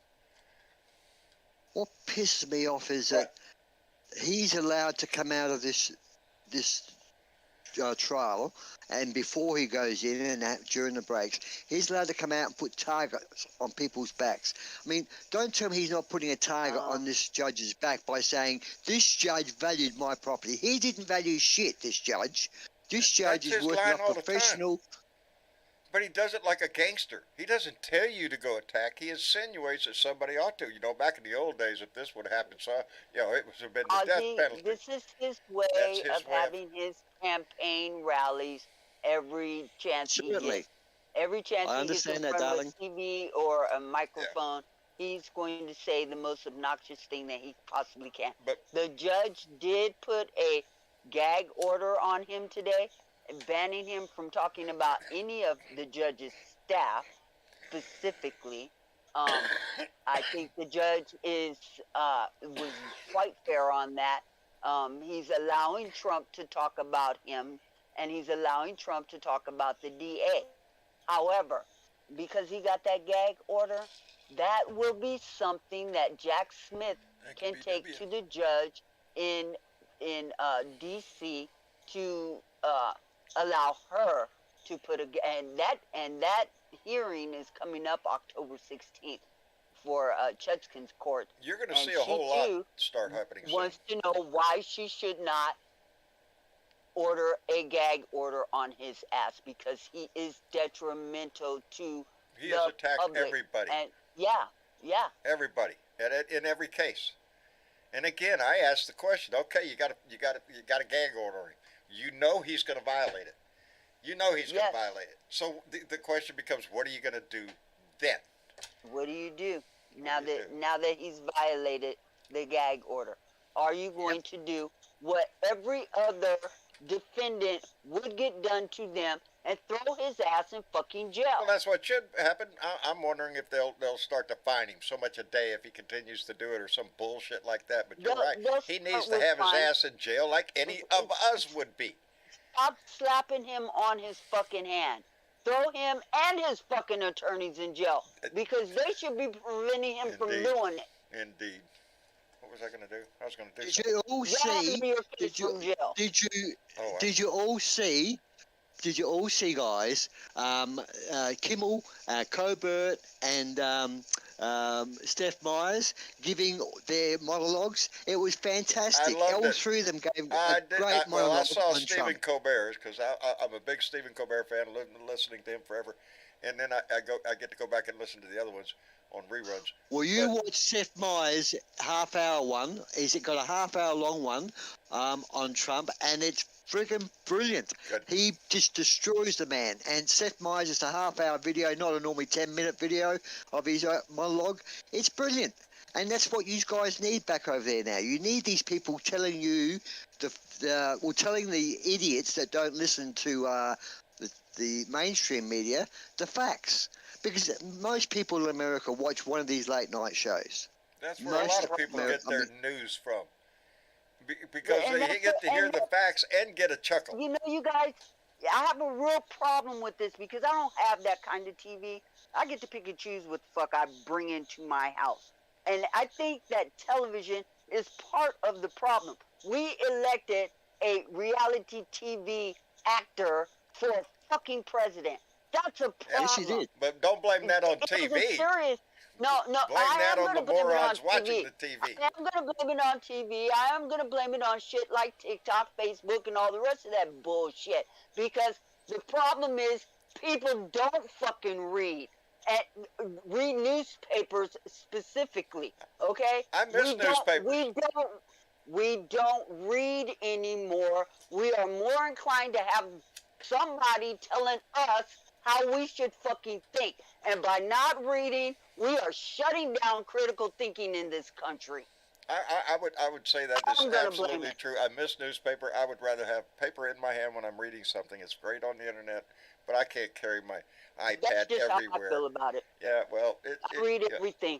what pisses me off is Right. that he's allowed to come out of this trial, and before he goes in and during the breaks, he's allowed to come out and put targets on people's backs. I mean, don't tell me he's not putting a target on this judge's back by saying, this judge valued my property. He didn't value shit, this judge. This judge That's is his working line off all the time. professional. But he does it like a gangster. He doesn't tell you to go attack. He insinuates that somebody ought to. You know, back in the old days, if this would have happened, so it would have been the death penalty. This is his way That's his of way of- having his campaign rallies every chance he Certainly. gets. Every chance I he gets in understand that, front darling. of a TV or a microphone, he's going to say the most obnoxious thing that he possibly can. But The judge did put a gag order on him today, banning him from talking about any of the judge's staff specifically. I think the judge was quite fair on that. He's allowing Trump to talk about him, and he's allowing Trump to talk about the DA. However, because he got that gag order, that will be something that Jack Smith can take to the judge in D.C. to allow her to put and that hearing is coming up October 16th for Chutkin's court. you're going to And see a she, whole lot too, start happening soon. wants to know why she should not order a gag order on his ass, because he is detrimental to He the has attacked public. everybody. And yeah. Everybody, in every case. And again, I asked the question. Okay, you got a gag order on him. You know he's going to violate it. You know he's going to violate it. So the question becomes, what are you going to do then? What do you do now that he's violated the gag order? Are you going to do what every other defendant would get done to them and throw his ass in fucking jail? Well, that's what should happen. I'm wondering if they'll start to fine him so much a day if he continues to do it, or some bullshit like that. But you're right. He needs to have his ass in jail like any of us would be. Stop slapping him on his fucking hand. Throw him and his fucking attorneys in jail, because they should be preventing him from doing it. Indeed. What was I going to do? I was going to do Did something. you all see? Did you all see? Did you all see, guys? Kimmel, Colbert, and Steph Myers giving their monologues. It was fantastic. I loved all it. three of them gave I a great monologue I saw on Stephen Trump. Colbert, because I'm a big Stephen Colbert fan, listening to him forever, and then I get to go back and listen to the other ones on reruns. Well, you watch Seth Meyers' half-hour one. He's got a half-hour long one on Trump, and it's friggin' brilliant. Good. He just destroys the man. And Seth Meyers is a half-hour video, not a normally 10-minute video of his monologue. It's brilliant. And that's what you guys need back over there now. You need these people telling you, telling the idiots that don't listen to the mainstream media the facts. Because most people in America watch one of these late night shows. That's where a lot of people get their news from. Because they get to hear the facts and get a chuckle. You know, you guys, I have a real problem with this, because I don't have that kind of TV. I get to pick and choose what the fuck I bring into my house. And I think that television is part of the problem. We elected a reality TV actor for a fucking president. That's a problem. Yes, you did. But don't blame that on TV. It's serious. No, Blame I that am on going the to blame it on morons TV. watching the TV. I am going to blame it on TV. I am going to blame it on shit like TikTok, Facebook, and all the rest of that bullshit. Because the problem is people don't fucking read. And read newspapers specifically, okay? I miss newspapers. We don't read anymore. We are more inclined to have somebody telling us how we should fucking think. And by not reading, we are shutting down critical thinking in this country. I would say that I'm is gonna absolutely blame it. true. I miss newspaper. I would rather have paper in my hand when I'm reading something. It's great on the internet, but I can't carry my iPad That's just everywhere. how I feel about it. Yeah, well, I read everything.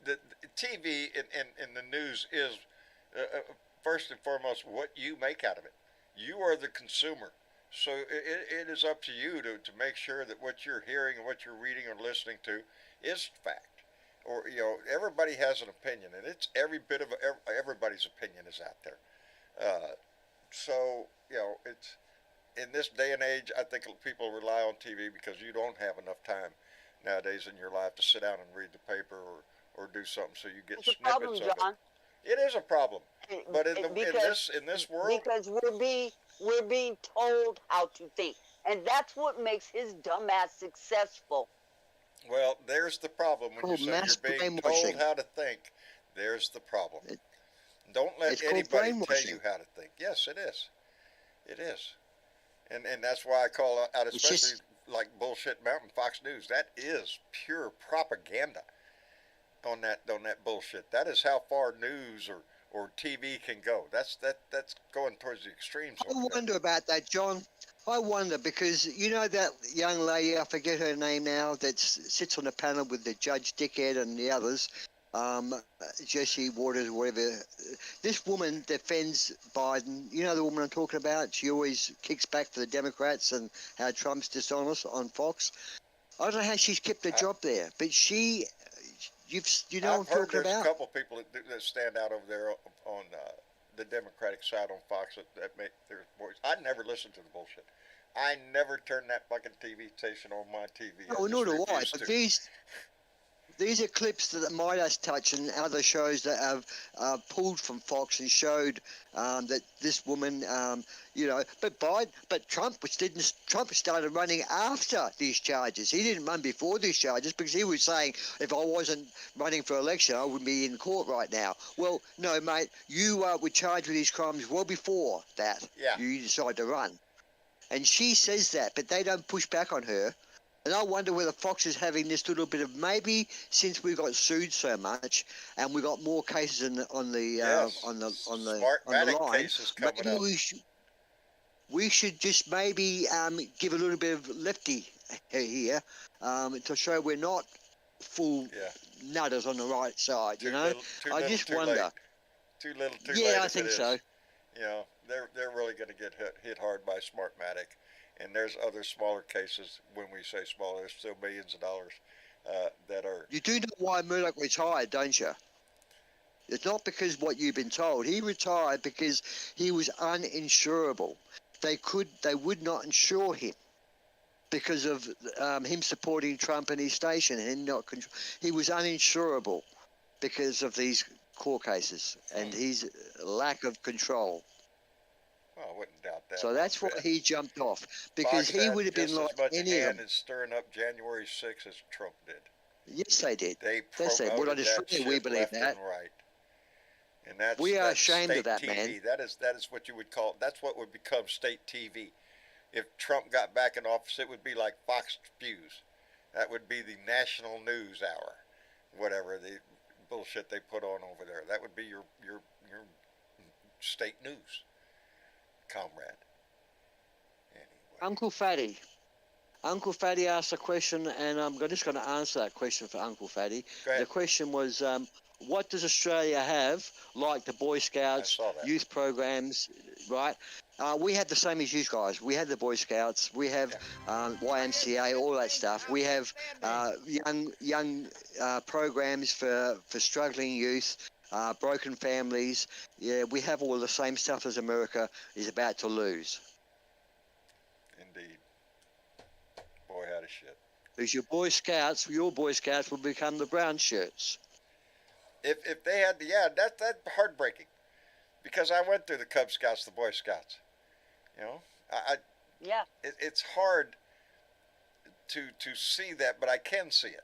The TV and the news is first and foremost what you make out of it. You are the consumer, so it is up to you to make sure that what you're hearing and what you're reading or listening to is fact. or everybody has an opinion, and it's every bit of everybody's opinion is out there. So it's in this day and age. I think people rely on TV because you don't have enough time nowadays in your life to sit down and read the paper or do something, so you get It's a snippets problem, of John. it. It is a problem, but Because in this world, because we're being told how to think, and that's what makes his dumbass successful. well, there's the problem when you Called say mass you're being told brainwashing. how to think. There's the problem. It- Don't let It's called anybody tell brainwashing. you how to think. Yes, it is. It is. And that's why I call out, It's especially just like bullshit Mountain Fox News. That is pure propaganda on that bullshit. That is how far news or TV can go. That's going towards the extremes I over there. wonder about that, John. I wonder because you know that young lady, I forget her name now, that sits on the panel with the Judge Dickhead and the others, Jesse Waters, whatever. This woman defends Biden. You know the woman I'm talking about? She always kicks back for the Democrats and how Trump's dishonest on Fox. I don't know how she's kept her job there, but you know what I'm I've heard talking there's a about? couple people that stand out over there on the Democratic side on Fox that make their voice. I never listen to the bullshit. I never turn that fucking TV station on my TV. Oh, nor do I. refuse But to. these are clips that Midas Touch and other shows that have pulled from Fox and showed that this woman, but Trump started running after these charges. He didn't run before these charges because he was saying if I wasn't running for election, I wouldn't be in court right now. Well, no, mate, you were charged with these crimes well before that. Yeah. You decided to run. And she says that, but they don't push back on her. And I wonder whether Fox is having this little bit of maybe since we got sued so much and we got more cases on the Smartmatic line. cases coming Maybe up. we should just maybe give a little bit of lefty here to show we're not full nutters on the right side. Too I little, just too wonder. late. Too little, too late. Yeah, I if think it is. so. They're really going to get hit hard by Smartmatic. And there's other smaller cases. When we say smaller, there's still millions of dollars that are. You do know why Murdoch retired, don't you? It's not because what you've been told. He retired because he was uninsurable. They would not insure him because of him supporting Trump and his station, and he was uninsurable because of these court cases and his lack of control. Well, I wouldn't doubt that. So that's why he jumped off, because Fox he had would have been just like as much any of hand them. in stirring up January 6th as Trump did. Yes, they did. They That's it. promoted Well, in that Australia, shit we believe left that. and right. And that's We are that's ashamed state of that, TV. man. That is what you would call. That's what would become state TV. If Trump got back in office, it would be like Fox News. That would be the national news hour, whatever the bullshit they put on over there. That would be your state news, comrade. Anyway. Uncle Fatty. Uncle Fatty asked a question, and I'm just going to answer that question for Uncle Fatty. Go ahead. The question was, what does Australia have, like the Boy Scouts, I saw that. youth programs, right? We have the same as you guys. We have the Boy Scouts. We have YMCA, all that stuff. We have young programs for struggling youth, broken families. Yeah, we have all the same stuff as America is about to lose. Indeed. Boy, howdy shit. Because your Boy Scouts will become the brown shirts. If they had that's heartbreaking, because I went through the Cub Scouts, the Boy Scouts. It's hard to see that, but I can see it.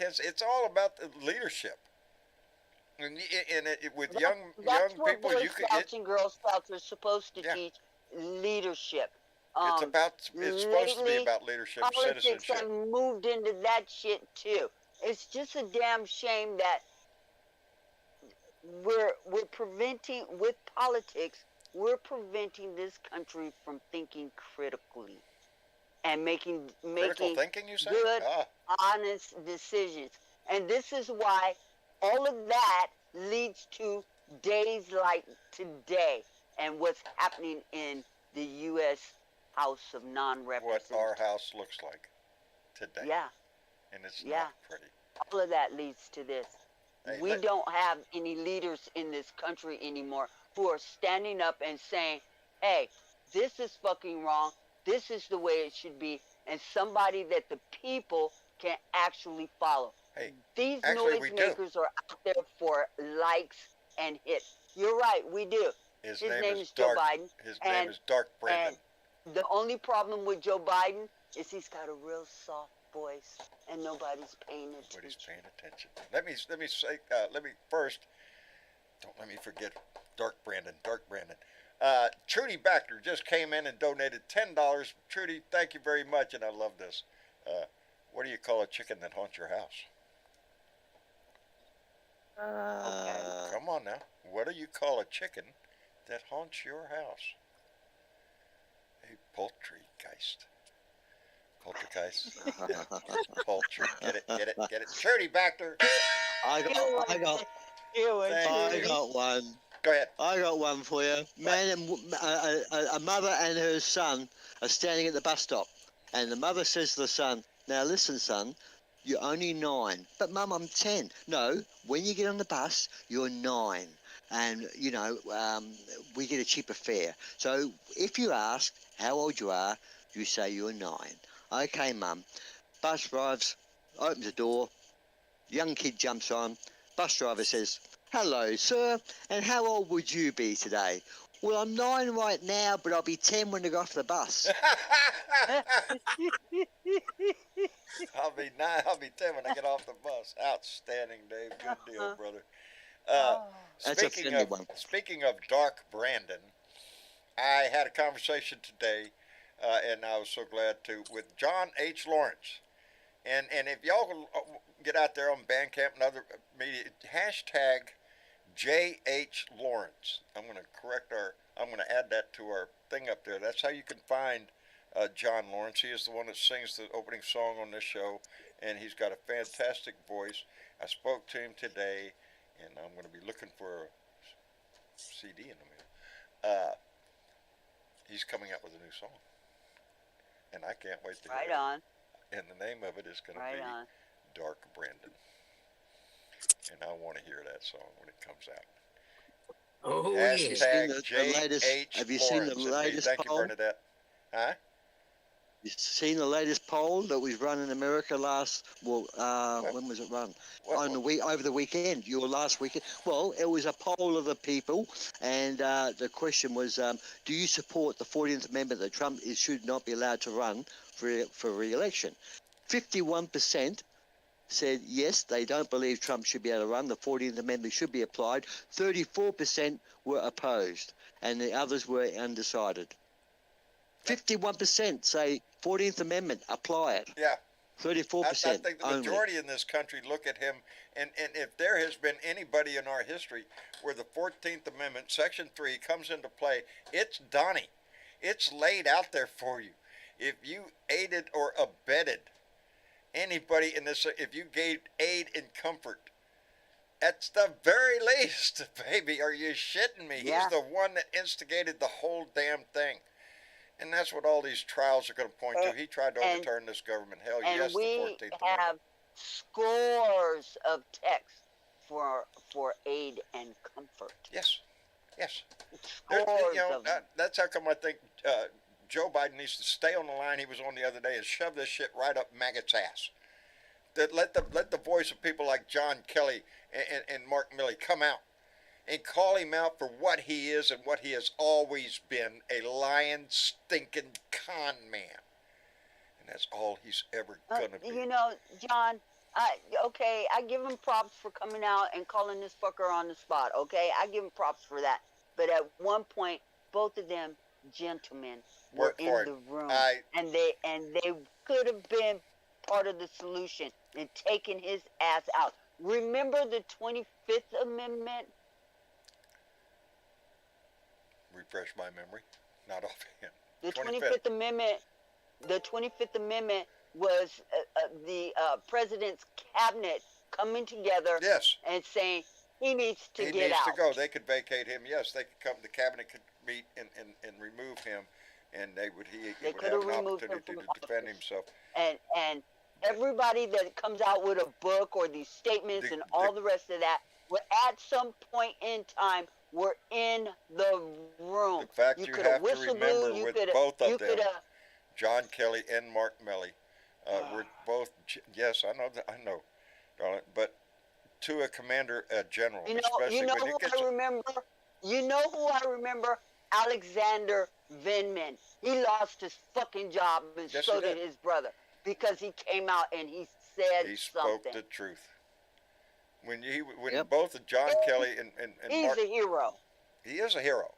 It's all about the leadership. And with young people, Boy Scouts and Girl Scouts are supposed to teach leadership. It's supposed to be about leadership, politics citizenship. have moved into that shit too. It's just a damn shame that we're preventing with politics. We're preventing this country from thinking critically and making Critical thinking, you say? good, honest decisions. And this is why all of that leads to days like today and what's happening in the U.S. House of What Non-Representatives. our house looks like today. Yeah. And it's Yeah. not pretty. all of that leads to this. Hey, We don't have any leaders in this country anymore who are standing up and saying, hey, this is fucking wrong. This is the way it should be. And somebody that the people can actually follow. Hey, These actually, we do. noisemakers are out there for likes and hits. You're right, we do. His His name name is is Joe Dark. Biden. His name is Dark Brandon. And the only problem with Joe Biden is he's got a real soft voice, and nobody's paying attention. Nobody's paying attention. Let me say. Let me first. Don't let me forget. Dark Brandon. Trudy Baxter just came in and donated $10. Trudy, thank you very much, and I love this. What do you call a chicken that haunts your house? Okay. Come on now. What do you call a chicken that haunts your house? A poultrygeist. Poltergeist. Yeah. Poultry. Get it. Trudy Baxter. I got one. Go ahead. I got one for you. A mother and her son are standing at the bus stop, and the mother says to the son, "Now listen, son, you're only 9, but Mum, I'm 10. No, when you get on the bus, you're 9, and we get a cheaper fare. So if you ask how old you are, you say you're 9. Okay, Mum. Bus arrives, opens the door, young kid jumps on. Bus driver says, "Hello, sir, and how old would you be today?" "Well, I'm 9 right now, but I'll be 10 when I go off the bus." I'll be 9. I'll be 10 when I get off the bus. Outstanding, Dave. Good deal, brother. That's a friendly one. Speaking of Dark Brandon, I had a conversation today, and I was so glad to, with John H. Lawrence. And if y'all get out there on Bandcamp and other media, hashtag JH Lawrence. I'm going to add that to our thing up there. That's how you can find John Lawrence. He is the one that sings the opening song on this show, and he's got a fantastic voice. I spoke to him today, and I'm going to be looking for a CD in the mail. He's coming out with a new song, and I can't wait to hear it. Right on. And the name of it is going to be Dark Brandon. And I want to hear that song when it comes out. Oh, hashtag yes. Have you seen the latest Thank poll? you, Bernadette. Huh? You seen the latest poll that was run in America when was it run? Over the weekend, your last weekend. Well, it was a poll of the people, and the question was, do you support the 14th Amendment that Trump should not be allowed to run for re-election? 51% said yes, they don't believe Trump should be able to run. The 14th Amendment should be applied. 34% were opposed, and the others were undecided. 51% say 14th Amendment, apply it. Yeah. 34% I think the only. majority in this country look at him, and if there has been anybody in our history where the 14th Amendment, Section 3, comes into play, it's Donnie. It's laid out there for you. If you aided or abetted anybody in this, if you gave aid and comfort, at the very least, baby, are you shitting me? Yeah. He's the one that instigated the whole damn thing. And that's what all these trials are going to point to. He tried to overturn this government. Hell yes, the 14th Amendment. And we have scores of texts for aid and comfort. Yes. Scores of them. That's how come I think Joe Biden needs to stay on the line he was on the other day and shove this shit right up Maggot's ass. Let the voice of people like John Kelly and Mark Milley come out and call him out for what he is and what he has always been, a lying, stinking con man. And that's all he's ever going to be. You know, John, I give him props for coming out and calling this fucker on the spot, okay? I give him props for that. But at one point, both of them gentlemen were in the room. And they could have been part of the solution and taken his ass out. Remember the 25th Amendment? Refresh my memory. Not offhand. The 25th Amendment. The 25th Amendment was the president's cabinet coming together. Yes. And saying he needs to get out. He needs to go. They could vacate him. Yes, they could come. The cabinet could meet and remove him, and he would have an opportunity to defend himself. And everybody that comes out with a book or these statements and all the rest of that, were at some point in time were in the room. The fact you you could have to whistle remember blew, you with could both you of them, could John Kelly and Mark Milley, were both, yes, I know that, I know, darling, but to a commander, a general, especially you know when who it gets, I remember? You know who I remember? Alexander Vindman. He lost his fucking job, and Yes, so he did did. his brother, because he came out and he said he spoke something. the truth. When Yep. both of John Kelly and He's Mark, a hero. he is a hero.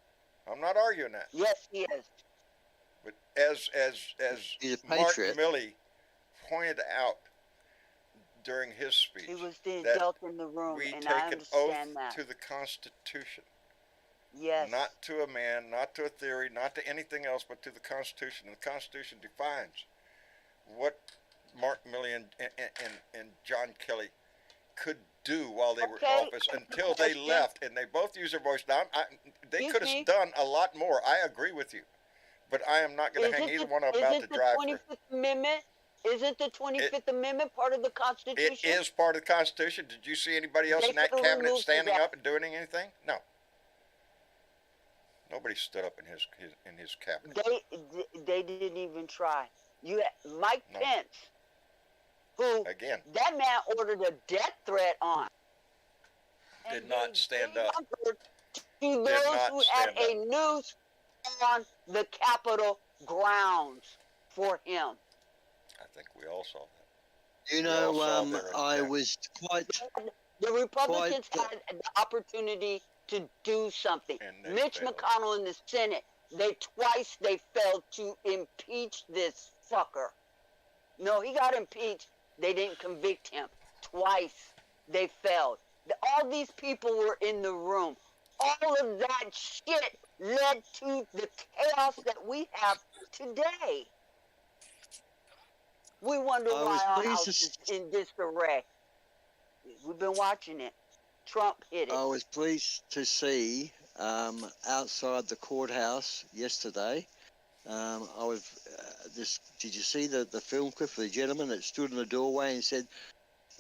I'm not arguing that. Yes, he is. But as He's a Mark patriot. Milley pointed out during his speech, He was the that adult in the room, we and take I an oath understand that. to the Constitution, Yes. not to a man, not to a theory, not to anything else, but to the Constitution. And the Constitution defines what Mark Milley and John Kelly could do while they were in Okay. office until they Question. left, and they both used their voice. Now, they Excuse could me. have done a lot more. I agree with you, but I am not going to hang either one of them out to dry. Isn't the 25th Amendment? Isn't the 25th Amendment part of the Constitution? It is part of the Constitution. Did you see anybody else They in that could've cabinet removed standing that. up and doing anything? No. Nobody stood up in his cabinet. They didn't even try. You had Mike No. Pence, who Again, that man ordered a death threat on. Did And not they stand gave up. number to those not who had stand a noose on the Capitol grounds for him. I think we all saw that. You We all saw know, their I impact. was quite. The Republicans Quite had the opportunity to do something. And they Mitch failed. McConnell in the Senate, they failed to impeach this fucker. No, he got impeached. They didn't convict him. Twice they failed. All these people were in the room. All of that shit led to the chaos that we have today. We wonder I why was our pleased house to is in disarray. We've been watching it. Trump hit it. I was pleased to see outside the courthouse yesterday. I was Did you see the film clip of the gentleman that stood in the doorway and said,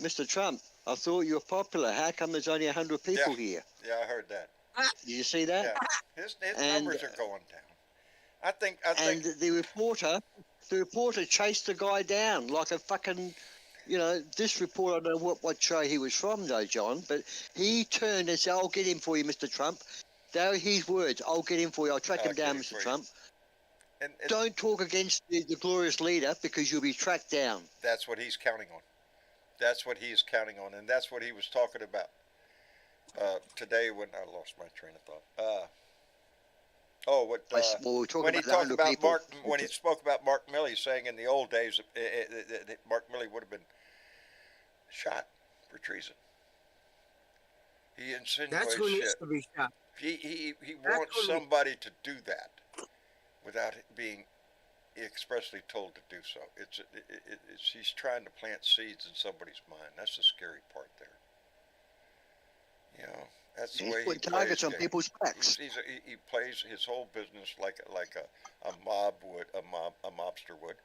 "Mr. Trump, I thought you were popular. How come there's only 100 people here?" Yeah, I heard that. Did you see that? Yeah, his And- numbers are going down. I think. And the reporter chased the guy down like a fucking, this reporter, I don't know what show he was from though, John, but he turned and said, "I'll get him for you, Mr. Trump." They were his words. "I'll get him for you. I'll track him down, Mr. Trump. And Don't talk against the glorious leader because you'll be tracked down." that's what he's counting on. That's what he's counting on, and that's what he was talking about today when I lost my train of thought. Well, we're talking when he about the talked 100 about people. when he spoke about Mark Milley, saying in the old days that Mark Milley would have been shot for treason. He insinuates That's who needs shit. to be shot. He That's wants who needs- somebody to do that without it being expressly told to do so. It's he's trying to plant seeds in somebody's mind. That's the scary part there. That's the He's way he putting plays targets on games. people's backs. He plays his whole business like a mob would, a mobster would.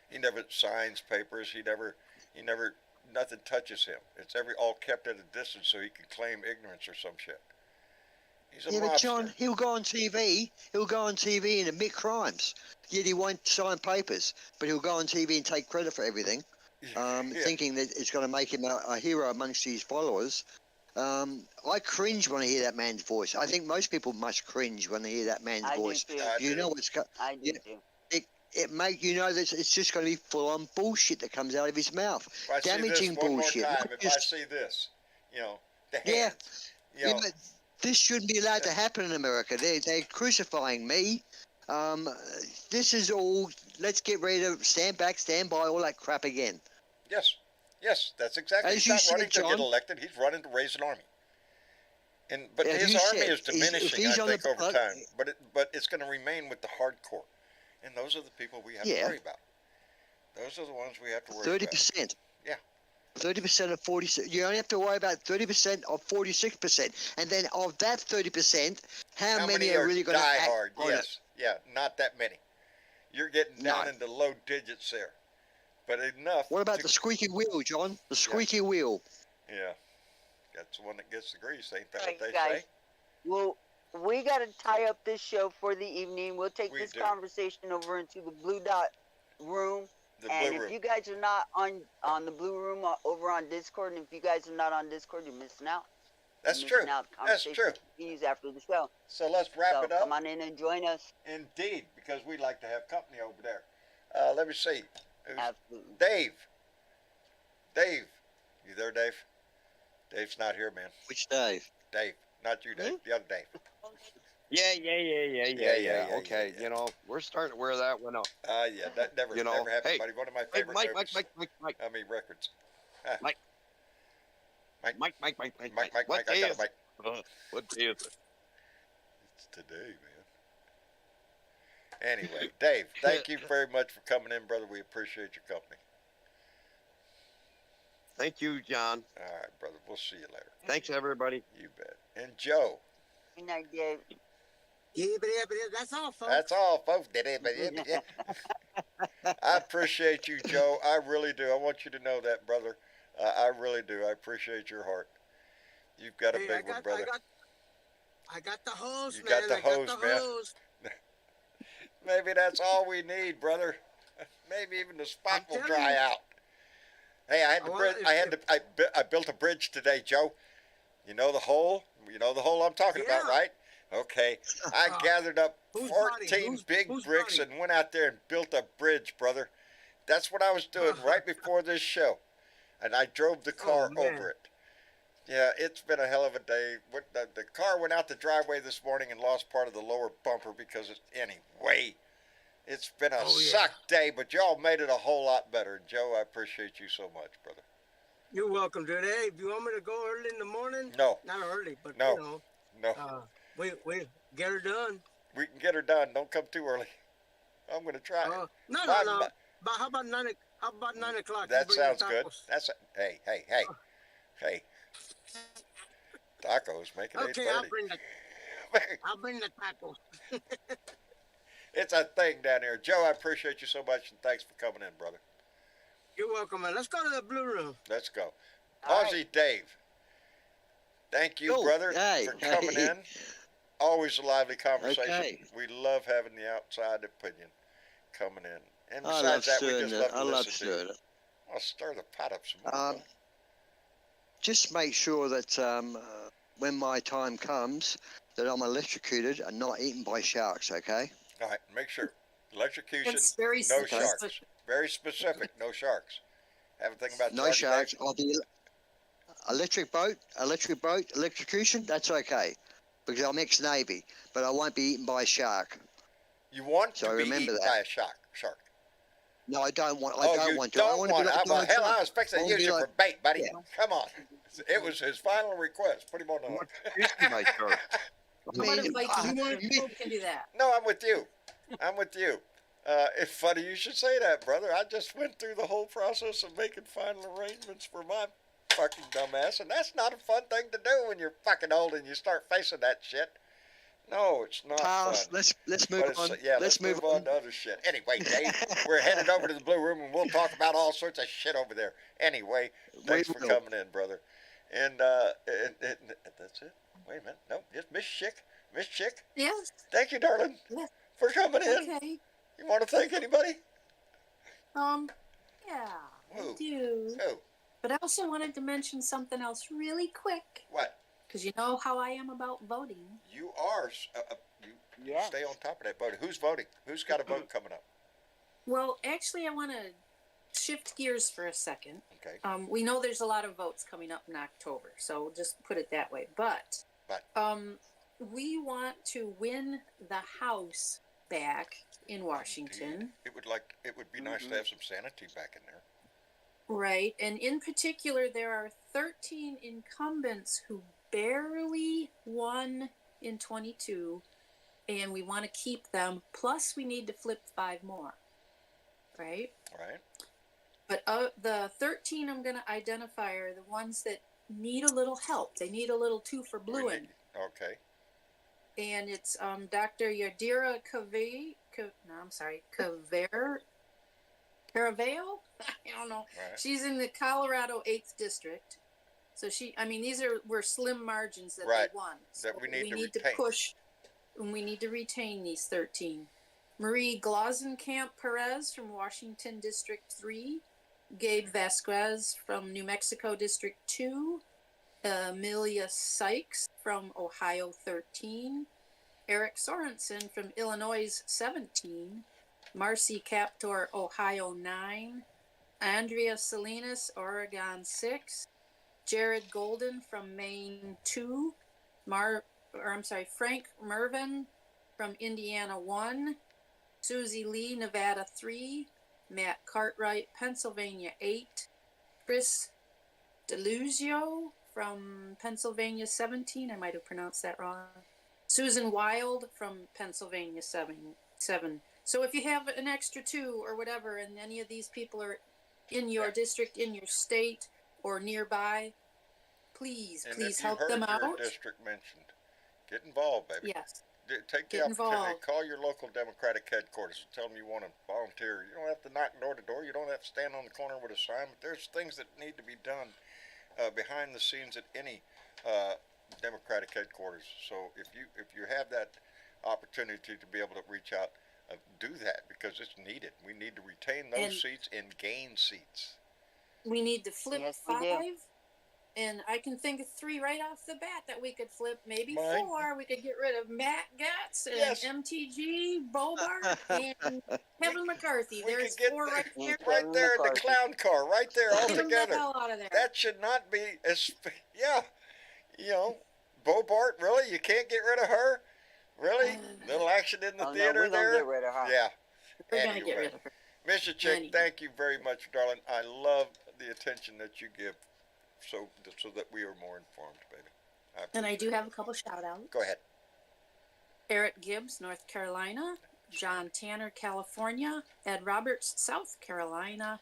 He never signs papers. He never nothing touches him. It's all kept at a distance so he can claim ignorance or some shit. He's a Yeah, mobster. but John, he'll go on TV. He'll go on TV and admit crimes. Yet he won't sign papers, but he'll go on TV and take credit for everything, Yeah. thinking that it's going to make him a hero amongst his followers. I cringe when I hear that man's voice. I think most people must cringe when they hear that man's I voice. do too. I You do. know what's going. I do too. It make you know that it's just going to be full on bullshit that comes out of his mouth. If I Damaging see this one bullshit. more time, not if just- I see this, the Yeah. hands, Yeah, but this shouldn't be allowed to happen in America. They're crucifying me. This is all. Let's get ready to stand back, stand by, all that crap again. yes, that's exactly. As He's you not said, running to get John- elected. He's running to raise an army. But As his you army said, is if diminishing, he's I on the think, over ballot- time. But it's going to remain with the hardcore, and those are the people we have to Yeah. worry about. Those are the ones we have to worry 30%. Yeah. 30% of 46. You only have to worry about 30% of 46%, and then of that 30%, about. how many are really going to die act hard? on Yes, it? yeah, not that many. You're getting down No. into low digits there. but enough. What about the squeaky wheel, John? The squeaky wheel. Yeah, that's the one that gets the grease. Ain't that Right, what they guys. say? Well, we got to tie up this show for the evening. We'll take We this do. conversation over into the Blue Dot room. The And blue if room. you guys are not on the Blue Room over on Discord, and if you guys are not on Discord, you're missing out. That's You're true. missing out. The That's conversation true. continues after the show. So let's wrap So it up. come on in and join us. Indeed, because we like to have company over there. Let me see. Absolutely. Dave. Dave. You there, Dave? Dave's not here, man. Which Dave? Dave. Not you, Dave. The other Dave. Yeah. Okay, you know, we're starting to wear that one up. Yeah, that never, You know, never happened, hey, buddy. One of my Hey, favorite Mike, movies. Mike. I mean, records. Mike. Mike. Mike. Mike, I got a mic. What day is it? It's today, man. Anyway, Dave, thank you very much for coming in, brother. We appreciate your company. Thank you, John. All right, brother. We'll see you later. Thanks, everybody. You bet. And Joe. Good night, Dave. That's all, folks. That's all, folks. I appreciate you, Joe. I really do. I want you to know that, brother. I really do. I appreciate your heart. You've got a big one, brother. I got the hose, You man. got the hose, man. Maybe that's all we need, brother. Maybe even the spot will telling dry you. out. Hey, I had the bridge. I built a bridge today, Joe. You know the hole? You know the hole I'm talking about, Yeah. right? Okay. I gathered up Whose 14 body? big Whose bricks body? and went out there and built a bridge, brother. That's what I was doing right before this show. And I drove the car man. over it. Yeah, it's been a hell of a day. The car went out the driveway this morning and lost part of the lower bumper because anyway, it's been a suck day, but y'all made it a whole lot better. Joe, I appreciate you so much, brother. You're welcome, dude. Hey, if you want me to go early in the morning? No. Not early, but No. you know. No. We get her done. We can get her done. Don't come too early. I'm going to try. No. My- But how about 9 o'clock? That You bring the sounds good. tacos. Hey. Tacos, make it Okay, 8:30. I'll bring the tacos. It's a thing down here. Joe, I appreciate you so much, and thanks for coming in, brother. You're welcome, man. Let's go to the blue room. Let's go. All Aussie Dave, thank you, Oh, brother, hey, for coming hey. in. Always a lively conversation. Okay. We love having the outside opinion coming in. And I love besides that, we stirring just it. I love to love listen to you. stirring it. I'll stir the pot up some more. Just make sure that when my time comes, that I'm electrocuted and not eaten by sharks. Okay. All right, make sure. Electrocution, It's very no specific. sharks. Very specific, no sharks. Have a think about No Charlie sharks. Dave? I'll be electric boat, electrocution. That's okay, because I'm ex-Navy, but I won't be eaten by a shark. You want So to be remember eaten that. by a shark. No, I don't want. I Oh, don't you want to. I don't want to want be it. like Well, Donald hell, I Trump. was fixing I to wanna use be you like- for bait, buddy. Yeah. Come on. It was his final request. Put him on the hook. My shark. I How about mean, Viking? Who can do that? No, I'm with you. I'm with you. It's funny you should say that, brother. I just went through the whole process of making final arrangements for my fucking dumbass, and that's not a fun thing to do when you're fucking old and you start facing that shit. No, it's not Pass. fun. Let's move But on. yeah, let's move on to other shit. Anyway, Dave, we're headed over to the Blue Room, and we'll talk about all sorts of shit over there. Anyway, thanks for will. coming in, brother. And that's it. Wait a minute. No, just Miss Chick. Miss Chick, Yes. thank you, darling, Yes. for coming in. Okay. You want to thank anybody? Yeah, Who? I do. Who? But I also wanted to mention something else really quick, What? because you know how I am about voting. You are. You Yeah. stay on top of that voting. Who's voting? Who's got a vote coming up? Well, actually, I want to shift gears for a second. Okay. We know there's a lot of votes coming up in October, so we'll just put it that way. But we want to win the House back in Washington. It would be nice to have some sanity back in there. Right, and in particular, there are 13 incumbents who barely won in 22, and we want to keep them. Plus, we need to flip 5 more, right? Right. But the 13 I'm going to identify are the ones that need a little help. They need a little two for blueing. Okay. And it's Dr. Yadira Kaver, Caraveo? I don't know. Right. She's in the Colorado 8th District. So these were slim margins that Right. they won. That So we need to to retain. push, and we need to retain these 13. Marie Glazenkamp Perez from Washington District 3. Gabe Vasquez from New Mexico District 2. Amelia Sykes from Ohio 13. Eric Sorensen from Illinois 17. Marcy Captor, Ohio 9. Andrea Salinas, Oregon 6. Jared Golden from Maine 2. Frank Mervin from Indiana 1. Susie Lee, Nevada 3. Matt Cartwright, Pennsylvania 8. Chris Deluzio from Pennsylvania 17. I might have pronounced that wrong. Susan Wild from Pennsylvania 7. So if you have an extra 2 or whatever, and any of these people are in your district, in your state, or nearby, please help them out. And if you heard your district mentioned, get involved, baby. Yes. Take the opportunity. Call your local Democratic headquarters and tell them you want to volunteer. You don't have to knock door to door. You don't have to stand on the corner with a sign. But there's things that need to be done behind the scenes at any Democratic headquarters. So if you have that opportunity to be able to reach out, do that, because it's needed. We need to retain those seats and gain seats. We need to flip Yes, 5. we do. And I can think of 3 right off the bat that we could flip. Maybe Mine? 4. We could get rid of Matt Getz and Yes. MTG, Bobart, and Kevin McCarthy. We There's could get 4 right there. right there in the McCarthy. clown car, right there all Get 'em the together. hell out of there. That should not be Bobart, really? You can't get rid of her? Really? Little action in the Oh, no, theater we're there? gonna get rid of her. Yeah. We're going to get rid of her. Mr. Chick, Anyway. thank you very much, darling. I love the attention that you give so that we are more informed, baby. And I do have a couple shout outs. Go ahead. Eric Gibbs, North Carolina. John Tanner, California. Ed Roberts, South Carolina.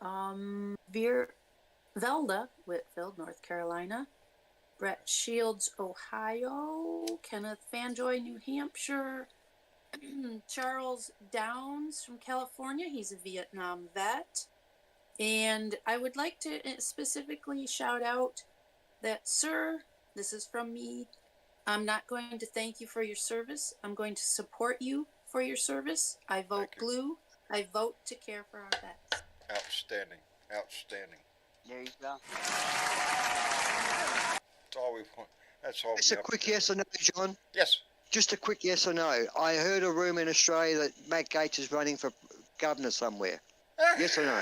Velda, Whitfield, North Carolina. Brett Shields, Ohio. Kenneth Fanjoy, New Hampshire. Charles Downs from California. He's a Vietnam vet. And I would like to specifically shout out that, sir, this is from me. I'm not going to thank you for your service. I'm going to support you for your service. I vote blue. I vote to care for our vets. Outstanding. Outstanding. There you go. That's all we want. That's all Just we a have quick to do. yes or no, John. Yes. Just a quick yes or no. I heard a rumour in Australia that Matt Gates is running for governor somewhere. Yes or no?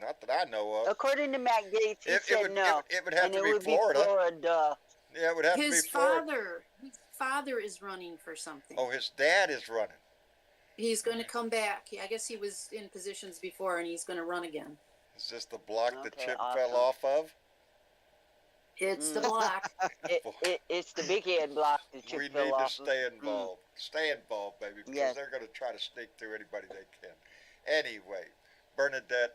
Not that I know of. According to Matt Gates, he said no. It would have and to it be would Florida. be Florida. Yeah, it would have to His be Florida. father is running for something. Oh, his dad is running. He's going to come back. I guess he was in positions before, and he's going to run again. Is this the block that Okay, Chip awesome. fell off of? It's the block. It's the big head block that We you need fell to off. stay involved. Stay involved, baby, because Yes. they're going to try to sneak through anybody they can. Anyway, Bernadette,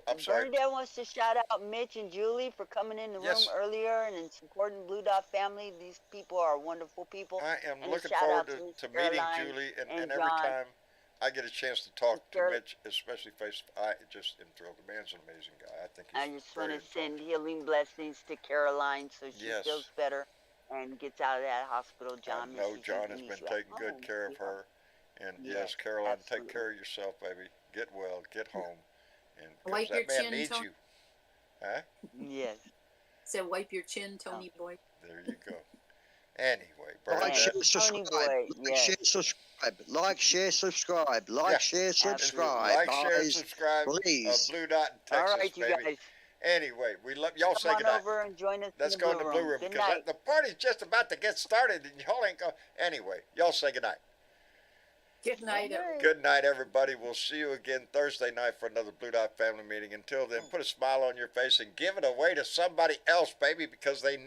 I'm sorry. Bernadette wants to shout out Mitch and Julie for coming in the Yes. room earlier and supporting Blue Dot family. These people are wonderful people. I am And a looking shout forward out Miss to meeting Caroline Julie, and and every John. time I get a chance to talk to Sure. Mitch, especially I just am thrilled. The man's an amazing guy. I think he's I just very want to intelligent. send healing blessings to Caroline so she Yes. feels better and gets out of that hospital. I John, know misses you John has and been needs you at taking good home, care of sweetheart. her. And Yes, yes, Caroline, absolutely. take care of yourself, baby. Get well, get home. And 'cause Wipe that your man chin, needs Tony. you. Huh? Yes. Said, wipe your chin, Tony boy. There you go. Anyway, Like, Bernadette. share, Tony subscribe. boy, Like, yes. share, subscribe. Like, share, subscribe. Like, Yeah. share, subscribe. Like, share, and guys. subscribe. please. Blue Dot in All Texas, right, you baby. guys. Anyway, we love y'all. Say Come on goodnight. over and join us Let's in the go in the blue room Good because night. the party's just about to get started and y'all ain't going. Anyway, y'all say goodnight. Good night, everyone. Good night, everybody. We'll see you again Thursday night for another Blue Dot family meeting. Until then, put a smile on your face and give it away to somebody else, baby, because they